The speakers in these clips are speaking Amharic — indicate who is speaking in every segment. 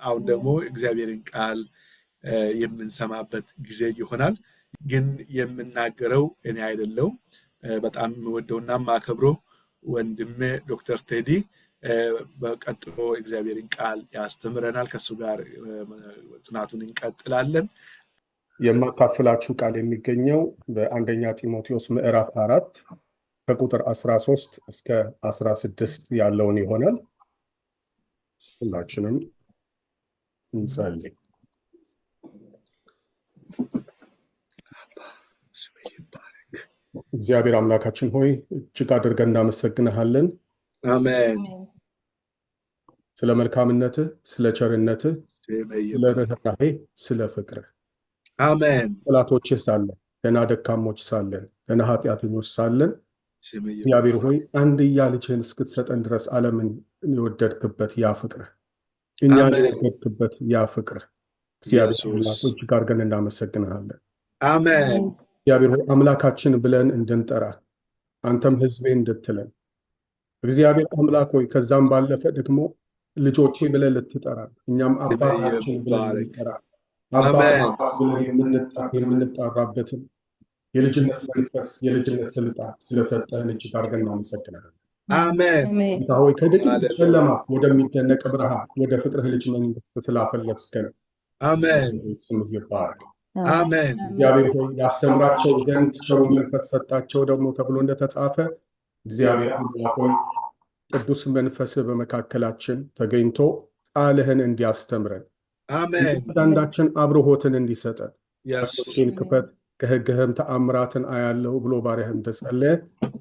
Speaker 1: አሁን ደግሞ እግዚአብሔርን ቃል የምንሰማበት ጊዜ ይሆናል። ግን የምናገረው እኔ አይደለሁም። በጣም የምወደውና የማከብረው ወንድሜ ዶክተር ቴዲ በቀጥሎ እግዚአብሔርን ቃል ያስተምረናል። ከሱ ጋር ጽናቱን እንቀጥላለን።
Speaker 2: የማካፍላችሁ ቃል የሚገኘው በአንደኛ ጢሞቴዎስ ምዕራፍ 4 ከቁጥር 13 እስከ 16 ያለውን ይሆናል። ሁላችንም እንጸልይ። እግዚአብሔር አምላካችን ሆይ እጅግ አድርገን እናመሰግንሃለን።
Speaker 1: አሜን።
Speaker 2: ስለ መልካምነትህ፣ ስለ ቸርነትህ፣ ስለ ርኅራኄ፣ ስለ ፍቅርህ
Speaker 1: አሜን።
Speaker 2: ጠላቶችህ ሳለን፣ ገና ደካሞች ሳለን፣ ገና ኃጢአተኞች ሳለን እግዚአብሔር ሆይ አንድያ ልጅህን እስክትሰጠን ድረስ ዓለምን የወደድክበት ያ ፍቅርህ፣ እኛን የወደድክበት ያ ፍቅርህ እግዚአብሔር አምላክ እጅግ አድርገን እናመሰግንሃለን።
Speaker 1: አሜን።
Speaker 2: እግዚአብሔር ሆይ አምላካችን ብለን እንድንጠራ አንተም ሕዝቤ እንድትለን እግዚአብሔር አምላክ ሆይ ከዛም ባለፈ ደግሞ ልጆቼ ብለን ልትጠራ እኛም አባታችን ብለን ልንጠራ የምንጣራበትን የልጅነት መንፈስ የልጅነት ስልጣን ስለሰጠን እጅግ አድርገን እናመሰግናለን።
Speaker 1: አሜን።
Speaker 2: ጌታ ሆይ ከድቅድቅ ጨለማ ወደሚደነቅ ብርሃን ወደ ፍቅርህ ልጅ መንግስት ስላፈለስከን
Speaker 1: አሜን።
Speaker 2: ስምህ ይባረክ።
Speaker 1: አሜን።
Speaker 2: እግዚአብሔር ሆይ ያስተምራቸው ዘንድ ቸሩን መንፈስ ሰጣቸው ደግሞ ተብሎ እንደተጻፈ እግዚአብሔር አምላክ ሆይ ቅዱስ መንፈስህ በመካከላችን ተገኝቶ ቃልህን እንዲያስተምረን
Speaker 1: አሜን።
Speaker 2: አንዳንዳችን አብርሆትን እንዲሰጠን
Speaker 1: ኢየሱስን
Speaker 2: ክፈት ከሕግህም ተአምራትን አያለው ብሎ ባሪያህ እንደጸለየ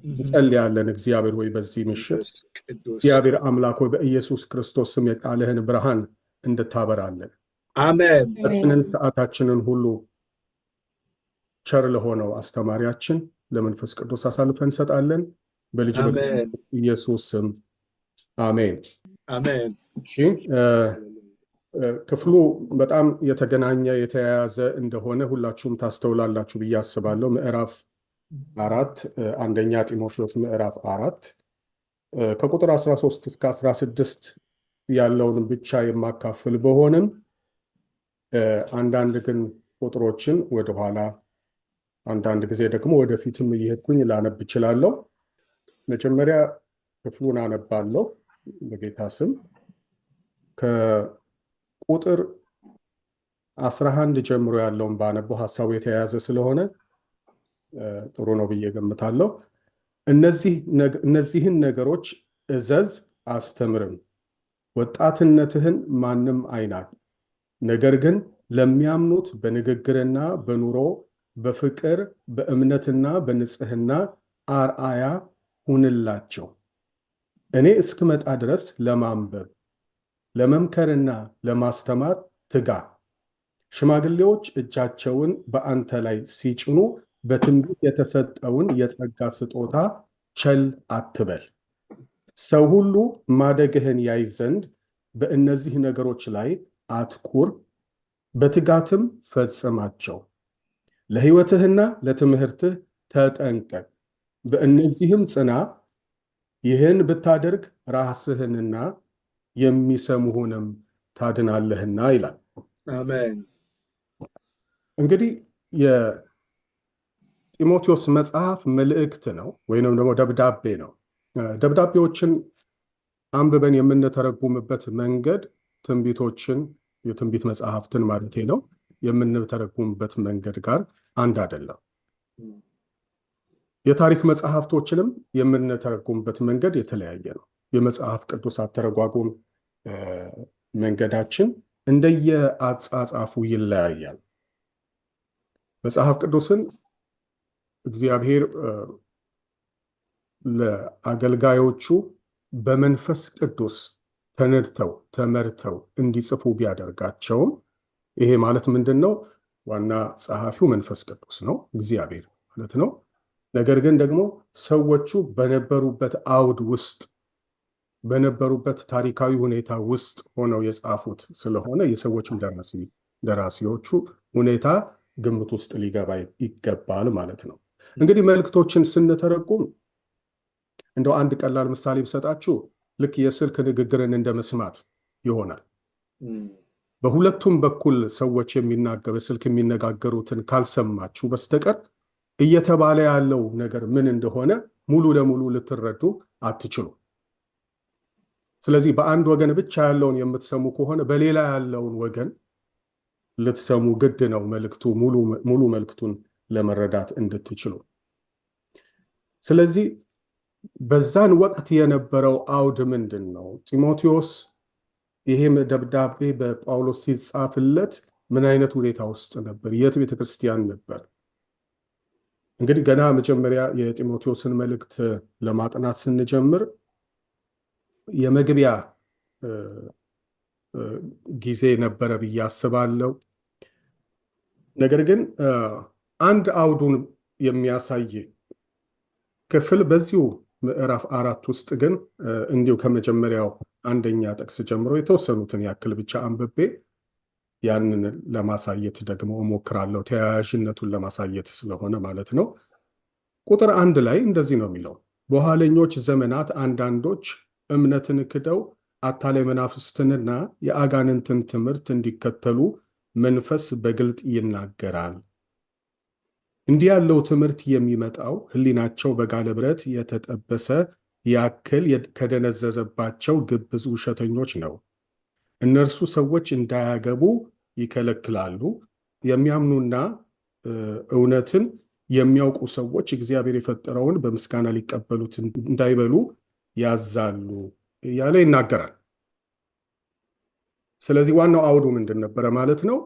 Speaker 2: እንጸልያለን። እግዚአብሔር ሆይ በዚህ ምሽት እግዚአብሔር አምላክ ሆይ በኢየሱስ ክርስቶስ ስም የቃልህን ብርሃን እንድታበራለን።
Speaker 1: አሜን።
Speaker 2: ቀጥንን ሰዓታችንን ሁሉ ቸር ለሆነው አስተማሪያችን ለመንፈስ ቅዱስ አሳልፈን እንሰጣለን። በልጅ ኢየሱስ ስም አሜን።
Speaker 1: አሜን።
Speaker 2: ክፍሉ በጣም የተገናኘ የተያያዘ እንደሆነ ሁላችሁም ታስተውላላችሁ ብዬ አስባለሁ። ምዕራፍ 4 አንደኛ ጢሞቴዎስ ምዕራፍ 4 ከቁጥር 13 እስከ 16 ያለውን ብቻ የማካፍል በሆንም አንዳንድ ግን ቁጥሮችን ወደኋላ አንዳንድ ጊዜ ደግሞ ወደፊትም እየሄድኩኝ ላነብ እችላለሁ። መጀመሪያ ክፍሉን አነባለሁ በጌታ ስም። ከቁጥር 11 ጀምሮ ያለውን ባነበው ሐሳቡ የተያያዘ ስለሆነ ጥሩ ነው ብዬ ገምታለሁ። እነዚህን ነገሮች እዘዝ አስተምርም፣ ወጣትነትህን ማንም አይናቅ። ነገር ግን ለሚያምኑት በንግግርና በኑሮ በፍቅር በእምነትና በንጽህና አርአያ ሁንላቸው። እኔ እስክመጣ ድረስ ለማንበብ ለመምከርና ለማስተማር ትጋ። ሽማግሌዎች እጃቸውን በአንተ ላይ ሲጭኑ በትንቢት የተሰጠውን የጸጋ ስጦታ ቸል አትበል። ሰው ሁሉ ማደግህን ያይ ዘንድ በእነዚህ ነገሮች ላይ አትኩር፣ በትጋትም ፈጽማቸው። ለሕይወትህና ለትምህርትህ ተጠንቀቅ፣ በእነዚህም ጽና። ይህን ብታደርግ ራስህንና የሚሰሙህንም ታድናለህና ይላል።
Speaker 1: አሜን።
Speaker 2: እንግዲህ የጢሞቴዎስ መጽሐፍ መልእክት ነው ወይንም ደግሞ ደብዳቤ ነው። ደብዳቤዎችን አንብበን የምንተረጉምበት መንገድ ትንቢቶችን የትንቢት መጽሐፍትን ማለት ነው የምንተረጉምበት መንገድ ጋር አንድ አይደለም። የታሪክ መጽሐፍቶችንም የምንተረጉምበት መንገድ የተለያየ ነው። የመጽሐፍ ቅዱስ አተረጓጎም መንገዳችን እንደየአጻጻፉ ይለያያል። መጽሐፍ ቅዱስን እግዚአብሔር ለአገልጋዮቹ በመንፈስ ቅዱስ ተነድተው ተመርተው እንዲጽፉ ቢያደርጋቸውም ይሄ ማለት ምንድን ነው? ዋና ጸሐፊው መንፈስ ቅዱስ ነው፣ እግዚአብሔር ማለት ነው። ነገር ግን ደግሞ ሰዎቹ በነበሩበት አውድ ውስጥ በነበሩበት ታሪካዊ ሁኔታ ውስጥ ሆነው የጻፉት ስለሆነ የሰዎችም ደራሲዎቹ ሁኔታ ግምት ውስጥ ሊገባ ይገባል ማለት ነው። እንግዲህ መልእክቶችን ስንተረጉም እንደው አንድ ቀላል ምሳሌ ብሰጣችሁ ልክ የስልክ ንግግርን እንደ መስማት ይሆናል። በሁለቱም በኩል ሰዎች በስልክ የሚነጋገሩትን ካልሰማችሁ በስተቀር እየተባለ ያለው ነገር ምን እንደሆነ ሙሉ ለሙሉ ልትረዱ አትችሉ። ስለዚህ በአንድ ወገን ብቻ ያለውን የምትሰሙ ከሆነ በሌላ ያለውን ወገን ልትሰሙ ግድ ነው፣ ሙሉ መልእክቱን ለመረዳት እንድትችሉ። ስለዚህ በዛን ወቅት የነበረው አውድ ምንድን ነው? ጢሞቴዎስ ይሄም ደብዳቤ በጳውሎስ ሲጻፍለት ምን አይነት ሁኔታ ውስጥ ነበር? የት ቤተክርስቲያን ነበር? እንግዲህ ገና መጀመሪያ የጢሞቴዎስን መልእክት ለማጥናት ስንጀምር የመግቢያ ጊዜ ነበረ ብዬ አስባለሁ። ነገር ግን አንድ አውዱን የሚያሳይ ክፍል በዚሁ ምዕራፍ 4 ውስጥ ግን እንዲሁ ከመጀመሪያው አንደኛ ጥቅስ ጀምሮ የተወሰኑትን ያክል ብቻ አንብቤ ያንን ለማሳየት ደግሞ እሞክራለሁ። ተያያዥነቱን ለማሳየት ስለሆነ ማለት ነው። ቁጥር 1 ላይ እንደዚህ ነው የሚለው፣ በኋለኞች ዘመናት አንዳንዶች እምነትን ክደው አታላይ መናፍስትንና የአጋንንትን ትምህርት እንዲከተሉ መንፈስ በግልጥ ይናገራል። እንዲህ ያለው ትምህርት የሚመጣው ሕሊናቸው በጋለ ብረት የተጠበሰ ያክል ከደነዘዘባቸው ግብዝ ውሸተኞች ነው። እነርሱ ሰዎች እንዳያገቡ ይከለክላሉ። የሚያምኑና እውነትን የሚያውቁ ሰዎች እግዚአብሔር የፈጠረውን በምስጋና ሊቀበሉት እንዳይበሉ ያዛሉ እያለ ይናገራል። ስለዚህ ዋናው አውዱ ምንድን ነበረ ማለት ነው?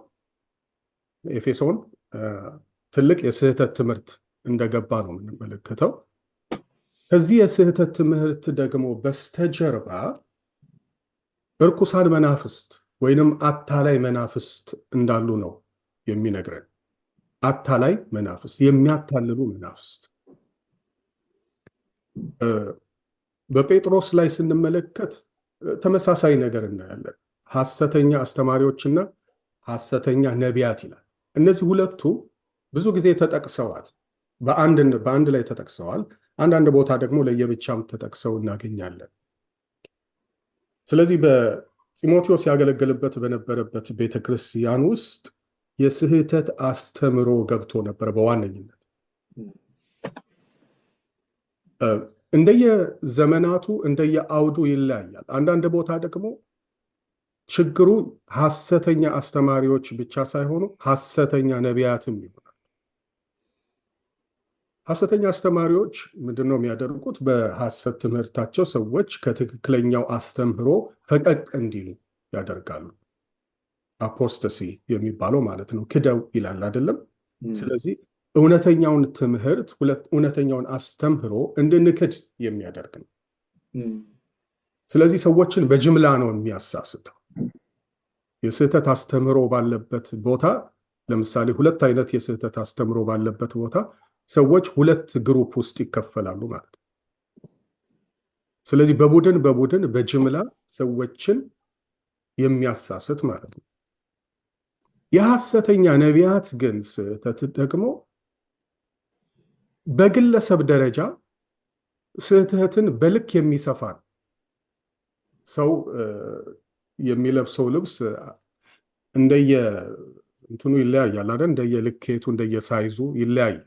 Speaker 2: ኤፌሶን ትልቅ የስህተት ትምህርት እንደገባ ነው የምንመለከተው። ከዚህ የስህተት ትምህርት ደግሞ በስተጀርባ እርኩሳን መናፍስት ወይንም አታላይ መናፍስት እንዳሉ ነው የሚነግረን። አታላይ መናፍስት፣ የሚያታልሉ መናፍስት። በጴጥሮስ ላይ ስንመለከት ተመሳሳይ ነገር እናያለን። ሐሰተኛ አስተማሪዎችና ሐሰተኛ ነቢያት ይላል። እነዚህ ሁለቱ ብዙ ጊዜ ተጠቅሰዋል፣ በአንድ ላይ ተጠቅሰዋል። አንዳንድ ቦታ ደግሞ ለየብቻም ተጠቅሰው እናገኛለን። ስለዚህ በጢሞቴዎስ ያገለገልበት በነበረበት ቤተክርስቲያን ውስጥ የስህተት አስተምሮ ገብቶ ነበር በዋነኝነት። እንደየዘመናቱ እንደየአውዱ ይለያያል። አንዳንድ ቦታ ደግሞ ችግሩ ሐሰተኛ አስተማሪዎች ብቻ ሳይሆኑ ሐሰተኛ ነቢያትም ይሆናል። ሐሰተኛ አስተማሪዎች ምንድነው የሚያደርጉት? በሐሰት ትምህርታቸው ሰዎች ከትክክለኛው አስተምህሮ ፈቀቅ እንዲሉ ያደርጋሉ። አፖስተሲ የሚባለው ማለት ነው። ክደው ይላል አይደለም? ስለዚህ እውነተኛውን ትምህርት እውነተኛውን አስተምህሮ እንድንክድ የሚያደርግ ነው። ስለዚህ ሰዎችን በጅምላ ነው የሚያሳስተው። የስህተት አስተምህሮ ባለበት ቦታ፣ ለምሳሌ ሁለት አይነት የስህተት አስተምህሮ ባለበት ቦታ ሰዎች ሁለት ግሩፕ ውስጥ ይከፈላሉ ማለት ነው። ስለዚህ በቡድን በጅምላ ሰዎችን የሚያሳስት ማለት ነው። የሐሰተኛ ነቢያት ግን ስህተት ደግሞ በግለሰብ ደረጃ ስህተትን በልክ የሚሰፋ ሰው የሚለብሰው ልብስ እንደየ እንትኑ ይለያያል አይደል? እንደየልኬቱ እንደየሳይዙ ይለያያል።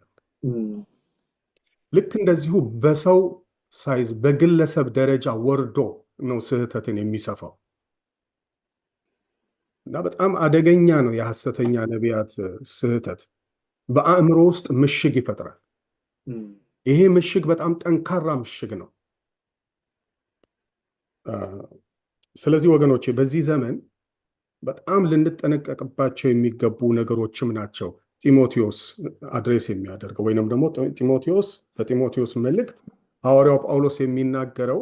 Speaker 2: ልክ እንደዚሁ በሰው ሳይዝ በግለሰብ ደረጃ ወርዶ ነው ስህተትን የሚሰፋው እና በጣም አደገኛ ነው። የሐሰተኛ ነቢያት ስህተት በአእምሮ ውስጥ ምሽግ ይፈጥራል። ይሄ ምሽግ በጣም ጠንካራ ምሽግ ነው። ስለዚህ ወገኖቼ በዚህ ዘመን በጣም ልንጠነቀቅባቸው የሚገቡ ነገሮችም ናቸው ጢሞቴዎስ አድሬስ የሚያደርገው ወይንም ደግሞ በጢሞቴዎስ መልእክት ሐዋርያው ጳውሎስ የሚናገረው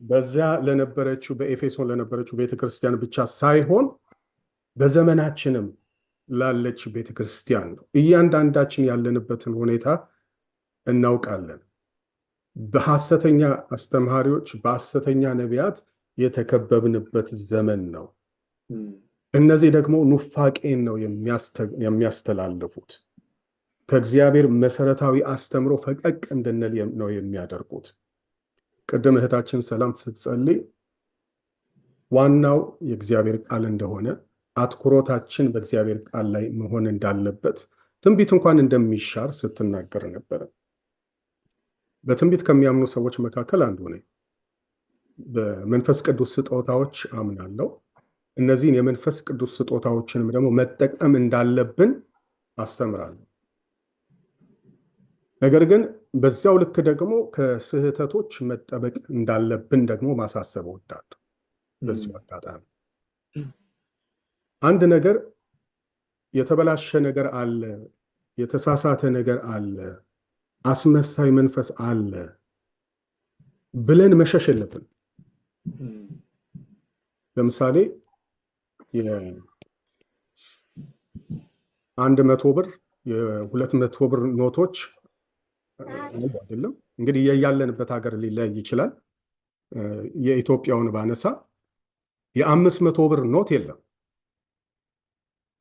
Speaker 2: በዚያ ለነበረችው በኤፌሶን ለነበረችው ቤተክርስቲያን ብቻ ሳይሆን በዘመናችንም ላለች ቤተክርስቲያን ነው። እያንዳንዳችን ያለንበትን ሁኔታ እናውቃለን። በሐሰተኛ አስተማሪዎች፣ በሐሰተኛ ነቢያት የተከበብንበት ዘመን ነው። እነዚህ ደግሞ ኑፋቄን ነው የሚያስተላልፉት። ከእግዚአብሔር መሰረታዊ አስተምሮ ፈቀቅ እንድንል ነው የሚያደርጉት። ቅድም እህታችን ሰላም ስትጸልይ ዋናው የእግዚአብሔር ቃል እንደሆነ፣ አትኩሮታችን በእግዚአብሔር ቃል ላይ መሆን እንዳለበት፣ ትንቢት እንኳን እንደሚሻር ስትናገር ነበረ። በትንቢት ከሚያምኑ ሰዎች መካከል አንዱ ነኝ። በመንፈስ ቅዱስ ስጦታዎች አምናለሁ። እነዚህን የመንፈስ ቅዱስ ስጦታዎችንም ደግሞ መጠቀም እንዳለብን አስተምራለሁ። ነገር ግን በዚያው ልክ ደግሞ ከስህተቶች መጠበቅ እንዳለብን ደግሞ ማሳሰብ እወዳለሁ። በዚሁ አጋጣሚ አንድ ነገር የተበላሸ ነገር አለ፣ የተሳሳተ ነገር አለ፣ አስመሳይ መንፈስ አለ ብለን መሸሽ የለብን። ለምሳሌ የ100 ብር የ200 ብር ኖቶች አይደለም እንግዲህ ያለንበት ሀገር ሊለያይ ይችላል። የኢትዮጵያውን ባነሳ የ500 ብር ኖት የለም።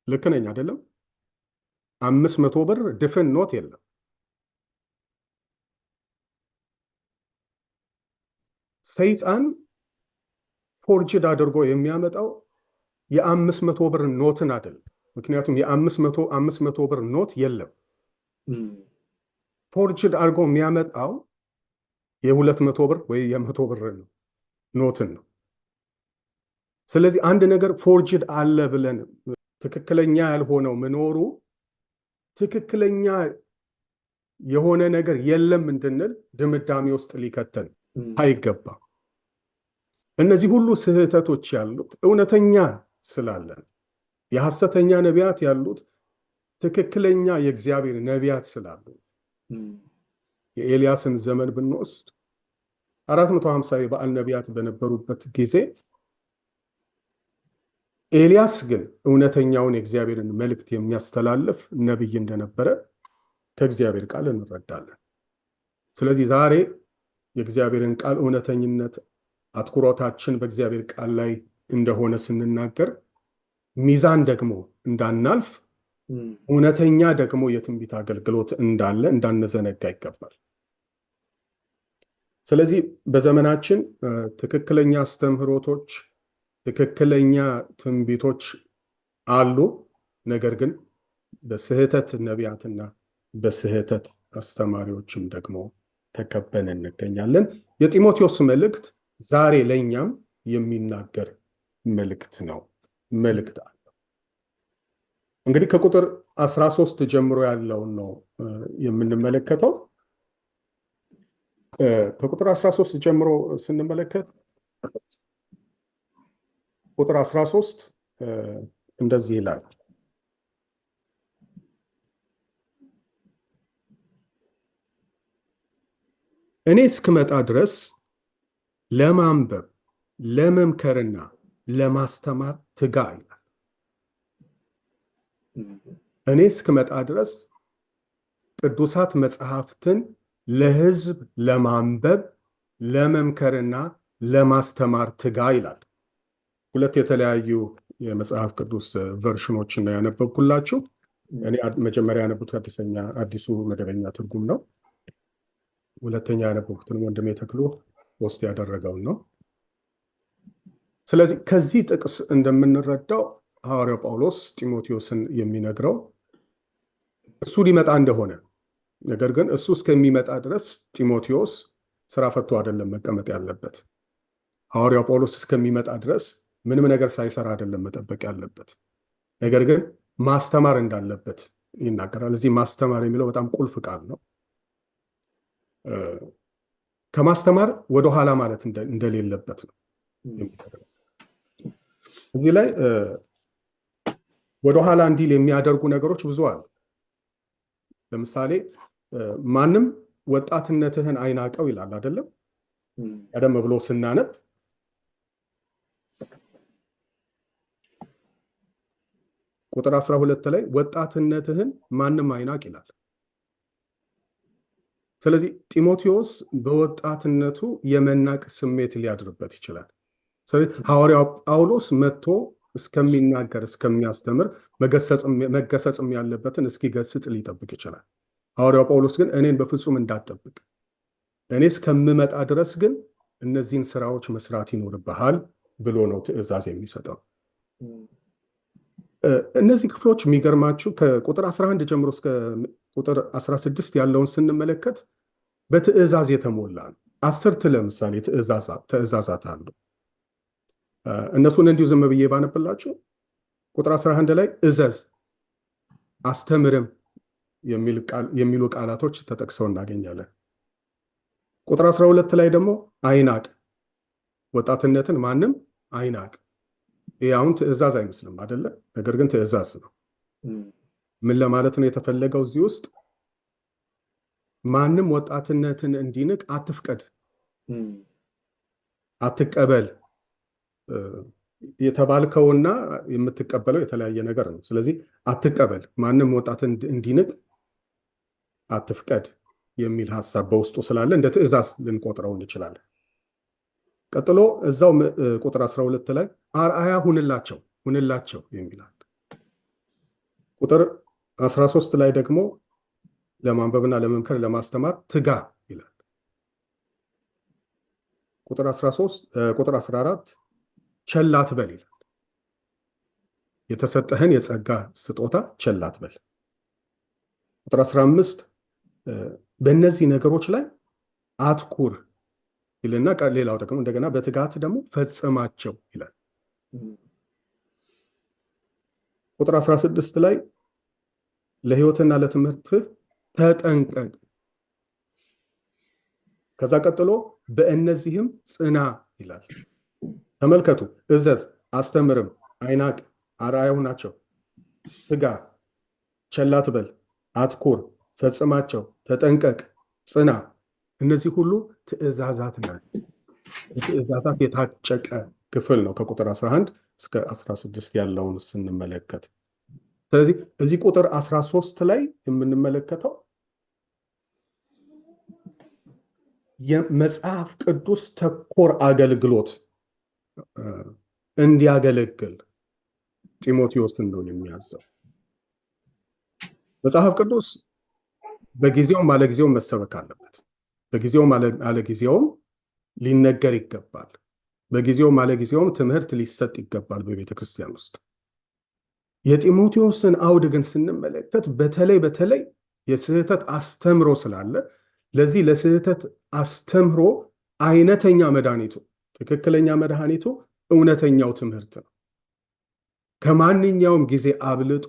Speaker 2: ልክ ነኝ አይደለም? 500 ብር ድፍን ኖት የለም። ሰይጣን ፎርጅድ አድርጎ የሚያመጣው የ500 ብር ኖትን አይደለም። ምክንያቱም የ500 ብር ኖት የለም። ፎርጅድ አድርጎ የሚያመጣው የ200 ብር ወይ የ100 ብር ኖትን ነው። ስለዚህ አንድ ነገር ፎርጅድ አለ ብለን ትክክለኛ ያልሆነው መኖሩ ትክክለኛ የሆነ ነገር የለም እንድንል ድምዳሜ ውስጥ ሊከተን አይገባም። እነዚህ ሁሉ ስህተቶች ያሉት እውነተኛ ስላለን፣ የሐሰተኛ ነቢያት ያሉት ትክክለኛ የእግዚአብሔር ነቢያት ስላሉ። የኤልያስን ዘመን ብንወስድ 450 የበዓል ነቢያት በነበሩበት ጊዜ ኤልያስ ግን እውነተኛውን የእግዚአብሔርን መልእክት የሚያስተላልፍ ነቢይ እንደነበረ ከእግዚአብሔር ቃል እንረዳለን። ስለዚህ ዛሬ የእግዚአብሔርን ቃል እውነተኝነት አትኩሮታችን በእግዚአብሔር ቃል ላይ እንደሆነ ስንናገር ሚዛን ደግሞ እንዳናልፍ እውነተኛ ደግሞ የትንቢት አገልግሎት እንዳለ እንዳንዘነጋ ይገባል። ስለዚህ በዘመናችን ትክክለኛ አስተምህሮቶች፣ ትክክለኛ ትንቢቶች አሉ። ነገር ግን በስህተት ነቢያትና በስህተት አስተማሪዎችም ደግሞ ተከበን እንገኛለን። የጢሞቴዎስ መልእክት ዛሬ ለእኛም የሚናገር መልእክት ነው። መልእክት አለ። እንግዲህ ከቁጥር 13 ጀምሮ ያለውን ነው የምንመለከተው። ከቁጥር 13 ጀምሮ ስንመለከት ቁጥር 13 እንደዚህ ይላል። እኔ እስክመጣ ድረስ ለማንበብ ለመምከርና ለማስተማር ትጋ ይላል። እኔ እስክመጣ ድረስ ቅዱሳት መጽሐፍትን ለሕዝብ ለማንበብ ለመምከርና ለማስተማር ትጋ ይላል። ሁለት የተለያዩ የመጽሐፍ ቅዱስ ቨርሽኖችን ነው ያነበብኩላችሁ። እኔ መጀመሪያ ያነበብኩት አዲሱ መደበኛ ትርጉም ነው። ሁለተኛ ያነበብኩትን ወንድሜ ተክሉ ፖስት ያደረገውን ነው። ስለዚህ ከዚህ ጥቅስ እንደምንረዳው ሐዋርያው ጳውሎስ ጢሞቴዎስን የሚነግረው እሱ ሊመጣ እንደሆነ፣ ነገር ግን እሱ እስከሚመጣ ድረስ ጢሞቴዎስ ስራ ፈቶ አይደለም መቀመጥ ያለበት። ሐዋርያው ጳውሎስ እስከሚመጣ ድረስ ምንም ነገር ሳይሰራ አይደለም መጠበቅ ያለበት፣ ነገር ግን ማስተማር እንዳለበት ይናገራል። እዚህ ማስተማር የሚለው በጣም ቁልፍ ቃል ነው። ከማስተማር ወደኋላ ማለት እንደሌለበት ነው። እዚህ ላይ ወደኋላ እንዲል የሚያደርጉ ነገሮች ብዙ አሉ። ለምሳሌ ማንም ወጣትነትህን አይናቀው ይላል አይደለም? ቀደም ብሎ ስናነብ ቁጥር 12 ላይ ወጣትነትህን ማንም አይናቅ ይላል። ስለዚህ ጢሞቴዎስ በወጣትነቱ የመናቅ ስሜት ሊያድርበት ይችላል። ስለዚህ ሐዋርያው ጳውሎስ መጥቶ እስከሚናገር እስከሚያስተምር መገሰጽም ያለበትን እስኪገስጽ ሊጠብቅ ይችላል። ሐዋርያው ጳውሎስ ግን እኔን በፍጹም እንዳትጠብቅ፣ እኔ እስከምመጣ ድረስ ግን እነዚህን ስራዎች መስራት ይኖርብሃል ብሎ ነው ትእዛዝ የሚሰጠው። እነዚህ ክፍሎች የሚገርማችሁ ከቁጥር 11 ጀምሮ እስከ ቁጥር 16 ያለውን ስንመለከት በትእዛዝ የተሞላ ነው። 10 ለምሳሌ ትእዛዛት አሉ። እነሱን እንዲሁ ዝም ብዬ ባነብላችሁ ቁጥር 11 ላይ እዘዝ፣ አስተምርም የሚሉ ቃላቶች ተጠቅሰው እናገኛለን። ቁጥር 12 ላይ ደግሞ አይናቅ፣ ወጣትነትን ማንም አይናቅ። ይህ አሁን ትእዛዝ አይመስልም አይደለ? ነገር ግን ትእዛዝ ነው። ምን ለማለት ነው የተፈለገው እዚህ ውስጥ? ማንም ወጣትነትን እንዲንቅ አትፍቀድ፣ አትቀበል። የተባልከውና የምትቀበለው የተለያየ ነገር ነው። ስለዚህ አትቀበል፣ ማንም ወጣትን እንዲንቅ አትፍቀድ የሚል ሐሳብ በውስጡ ስላለ እንደ ትእዛዝ ልንቆጥረው እንችላለን። ቀጥሎ እዛው ቁጥር 12 ላይ አርአያ ሁንላቸው የሚላል። ቁጥር 13 ላይ ደግሞ ለማንበብና ለመምከር ለማስተማር ትጋ ይላል። ቁጥር 14 ቸል አትበል ይላል። የተሰጠህን የጸጋ ስጦታ ቸል አትበል። ቁጥር 15 በእነዚህ ነገሮች ላይ አትኩር ይልና ሌላው ደግሞ እንደገና በትጋት ደግሞ ፈጽማቸው ይላል። ቁጥር 16 ላይ ለሕይወትና ለትምህርትህ ተጠንቀቅ። ከዛ ቀጥሎ በእነዚህም ጽና ይላል። ተመልከቱ፣ እዘዝ፣ አስተምርም፣ አይናቅ፣ አርአያ ሁናቸው፣ ትጋ፣ ቸል አትበል፣ አትኩር፣ ፈጽማቸው፣ ተጠንቀቅ፣ ጽና። እነዚህ ሁሉ ትእዛዛት ናቸው። ትእዛዛት የታጨቀ ክፍል ነው ከቁጥር 11 እስከ 16 ያለውን ስንመለከት። ስለዚህ እዚህ ቁጥር 13 ላይ የምንመለከተው የመጽሐፍ ቅዱስ ተኮር አገልግሎት እንዲያገለግል ጢሞቴዎስ እንደሆነ የሚያዘው። መጽሐፍ ቅዱስ በጊዜውም አለጊዜውም መሰበክ አለበት። በጊዜውም አለጊዜውም ሊነገር ይገባል። በጊዜውም አለጊዜውም ትምህርት ሊሰጥ ይገባል በቤተ ክርስቲያን ውስጥ። የጢሞቴዎስን አውድ ግን ስንመለከት በተለይ የስህተት አስተምሮ ስላለ ለዚህ ለስህተት አስተምሮ አይነተኛ መድኃኒቱ፣ ትክክለኛ መድኃኒቱ እውነተኛው ትምህርት ነው። ከማንኛውም ጊዜ አብልጦ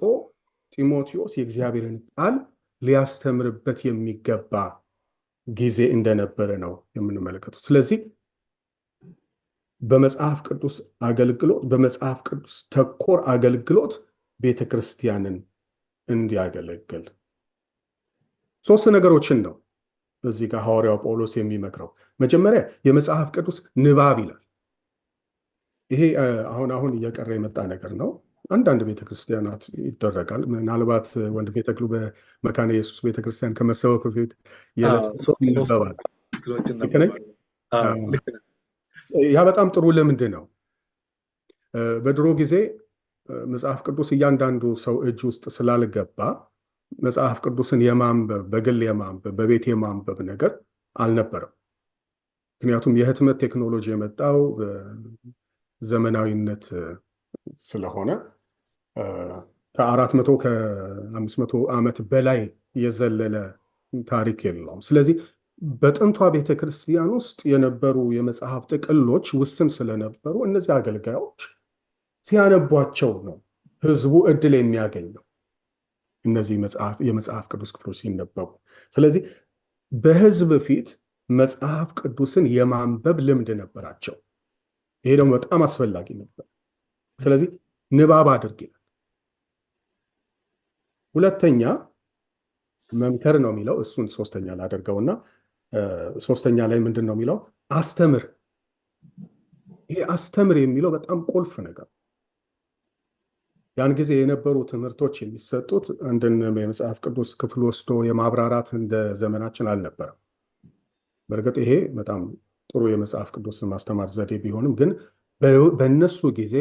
Speaker 2: ጢሞቴዎስ የእግዚአብሔርን ቃል ሊያስተምርበት የሚገባ ጊዜ እንደነበረ ነው የምንመለከተው። ስለዚህ በመጽሐፍ ቅዱስ አገልግሎት፣ በመጽሐፍ ቅዱስ ተኮር አገልግሎት ቤተ ክርስቲያንን እንዲያገለግል 3 ነገሮችን ነው እዚህ ጋር ሐዋርያው ጳውሎስ የሚመክረው። መጀመሪያ የመጽሐፍ ቅዱስ ንባብ ይላል። ይሄ አሁን እየቀረ የመጣ ነገር ነው። አንዳንድ ቤተክርስቲያናት ይደረጋል። ምናልባት ወንድሜ ተክሉ በመካነ ኢየሱስ ቤተክርስቲያን ከመሰበኩ በፊት ይነበባል። ያ በጣም ጥሩ ልምድ ነው። በድሮ ጊዜ መጽሐፍ ቅዱስ እያንዳንዱ ሰው እጅ ውስጥ ስላልገባ መጽሐፍ ቅዱስን የማንበብ በግል የማንበብ በቤት የማንበብ ነገር አልነበረም። ምክንያቱም የህትመት ቴክኖሎጂ የመጣው ዘመናዊነት ስለሆነ ከ400 ከ500 ዓመት በላይ የዘለለ ታሪክ የለውም። ስለዚህ በጥንቷ ቤተክርስቲያን ውስጥ የነበሩ የመጽሐፍ ጥቅሎች ውስን ስለነበሩ እነዚህ አገልጋዮች ሲያነቧቸው ነው ህዝቡ እድል የሚያገኘው፣ እነዚህ የመጽሐፍ ቅዱስ ክፍሎች ሲነበቡ። ስለዚህ በህዝብ ፊት መጽሐፍ ቅዱስን የማንበብ ልምድ ነበራቸው። ይሄ ደግሞ በጣም አስፈላጊ ነበር። ስለዚህ ንባብ አድርግ ይላል። ሁለተኛ መምከር ነው የሚለው፣ እሱን 3ኛ ላደርገውና 3ኛ ላይ ምንድን ነው የሚለው? አስተምር። ይሄ አስተምር የሚለው በጣም ቁልፍ ነገር። ያን ጊዜ የነበሩ ትምህርቶች የሚሰጡት አንድን የመጽሐፍ ቅዱስ ክፍል ወስዶ የማብራራት እንደ ዘመናችን አልነበረም። በእርግጥ ይሄ በጣም ጥሩ የመጽሐፍ ቅዱስ ማስተማር ዘዴ ቢሆንም ግን በእነሱ ጊዜ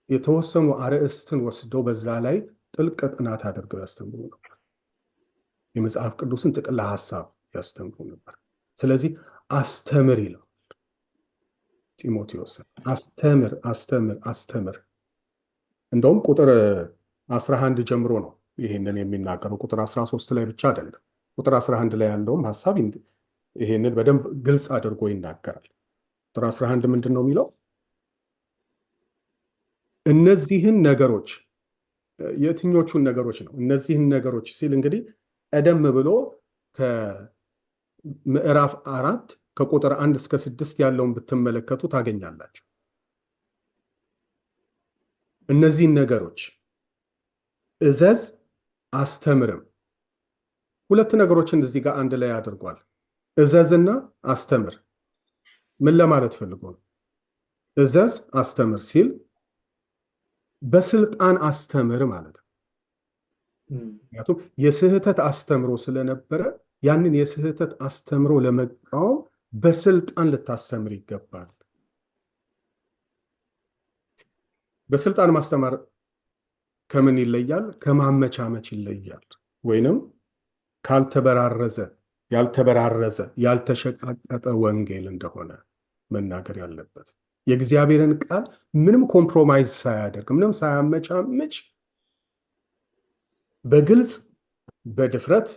Speaker 2: የተወሰኑ አርዕስትን ወስደው በዛ ላይ ጥልቅ ጥናት አድርገው ያስተምሩ ነበር። የመጽሐፍ ቅዱስን ጥቅል ሐሳብ ያስተምሩ ነበር። ስለዚህ አስተምር ይላል። ጢሞቴዎስን አስተምር አስተምር አስተምር። እንደውም ቁጥር 11 ጀምሮ ነው ይሄንን የሚናገረው። ቁጥር 13 ላይ ብቻ አይደለም። ቁጥር 11 ላይ ያለውም ሐሳብ ይሄንን በደንብ ግልጽ አድርጎ ይናገራል። ቁጥር 11 ምንድን ነው የሚለው? እነዚህን ነገሮች፣ የትኞቹን ነገሮች ነው? እነዚህን ነገሮች ሲል እንግዲህ ቀደም ብሎ ከምዕራፍ 4 ከቁጥር 1 እስከ 6 ያለውን ብትመለከቱ ታገኛላችሁ። እነዚህን ነገሮች እዘዝ አስተምርም። ሁለት ነገሮችን እዚህ ጋር አንድ ላይ አድርጓል። እዘዝና አስተምር። ምን ለማለት ፈልጎ ነው? እዘዝ አስተምር ሲል በስልጣን አስተምር ማለት ነው። ምክንያቱም የስህተት አስተምሮ ስለነበረ ያንን የስህተት አስተምሮ ለመቃወም በስልጣን ልታስተምር ይገባል። በስልጣን ማስተማር ከምን ይለያል? ከማመቻመች ይለያል። ወይንም ያልተበራረዘ ያልተሸቃቀጠ ወንጌል እንደሆነ መናገር ያለበት። የእግዚአብሔርን ቃል ምንም ኮምፕሮማይዝ ሳያደርግ፣ ምንም ሳያመቻመች በግልጽ በድፍረት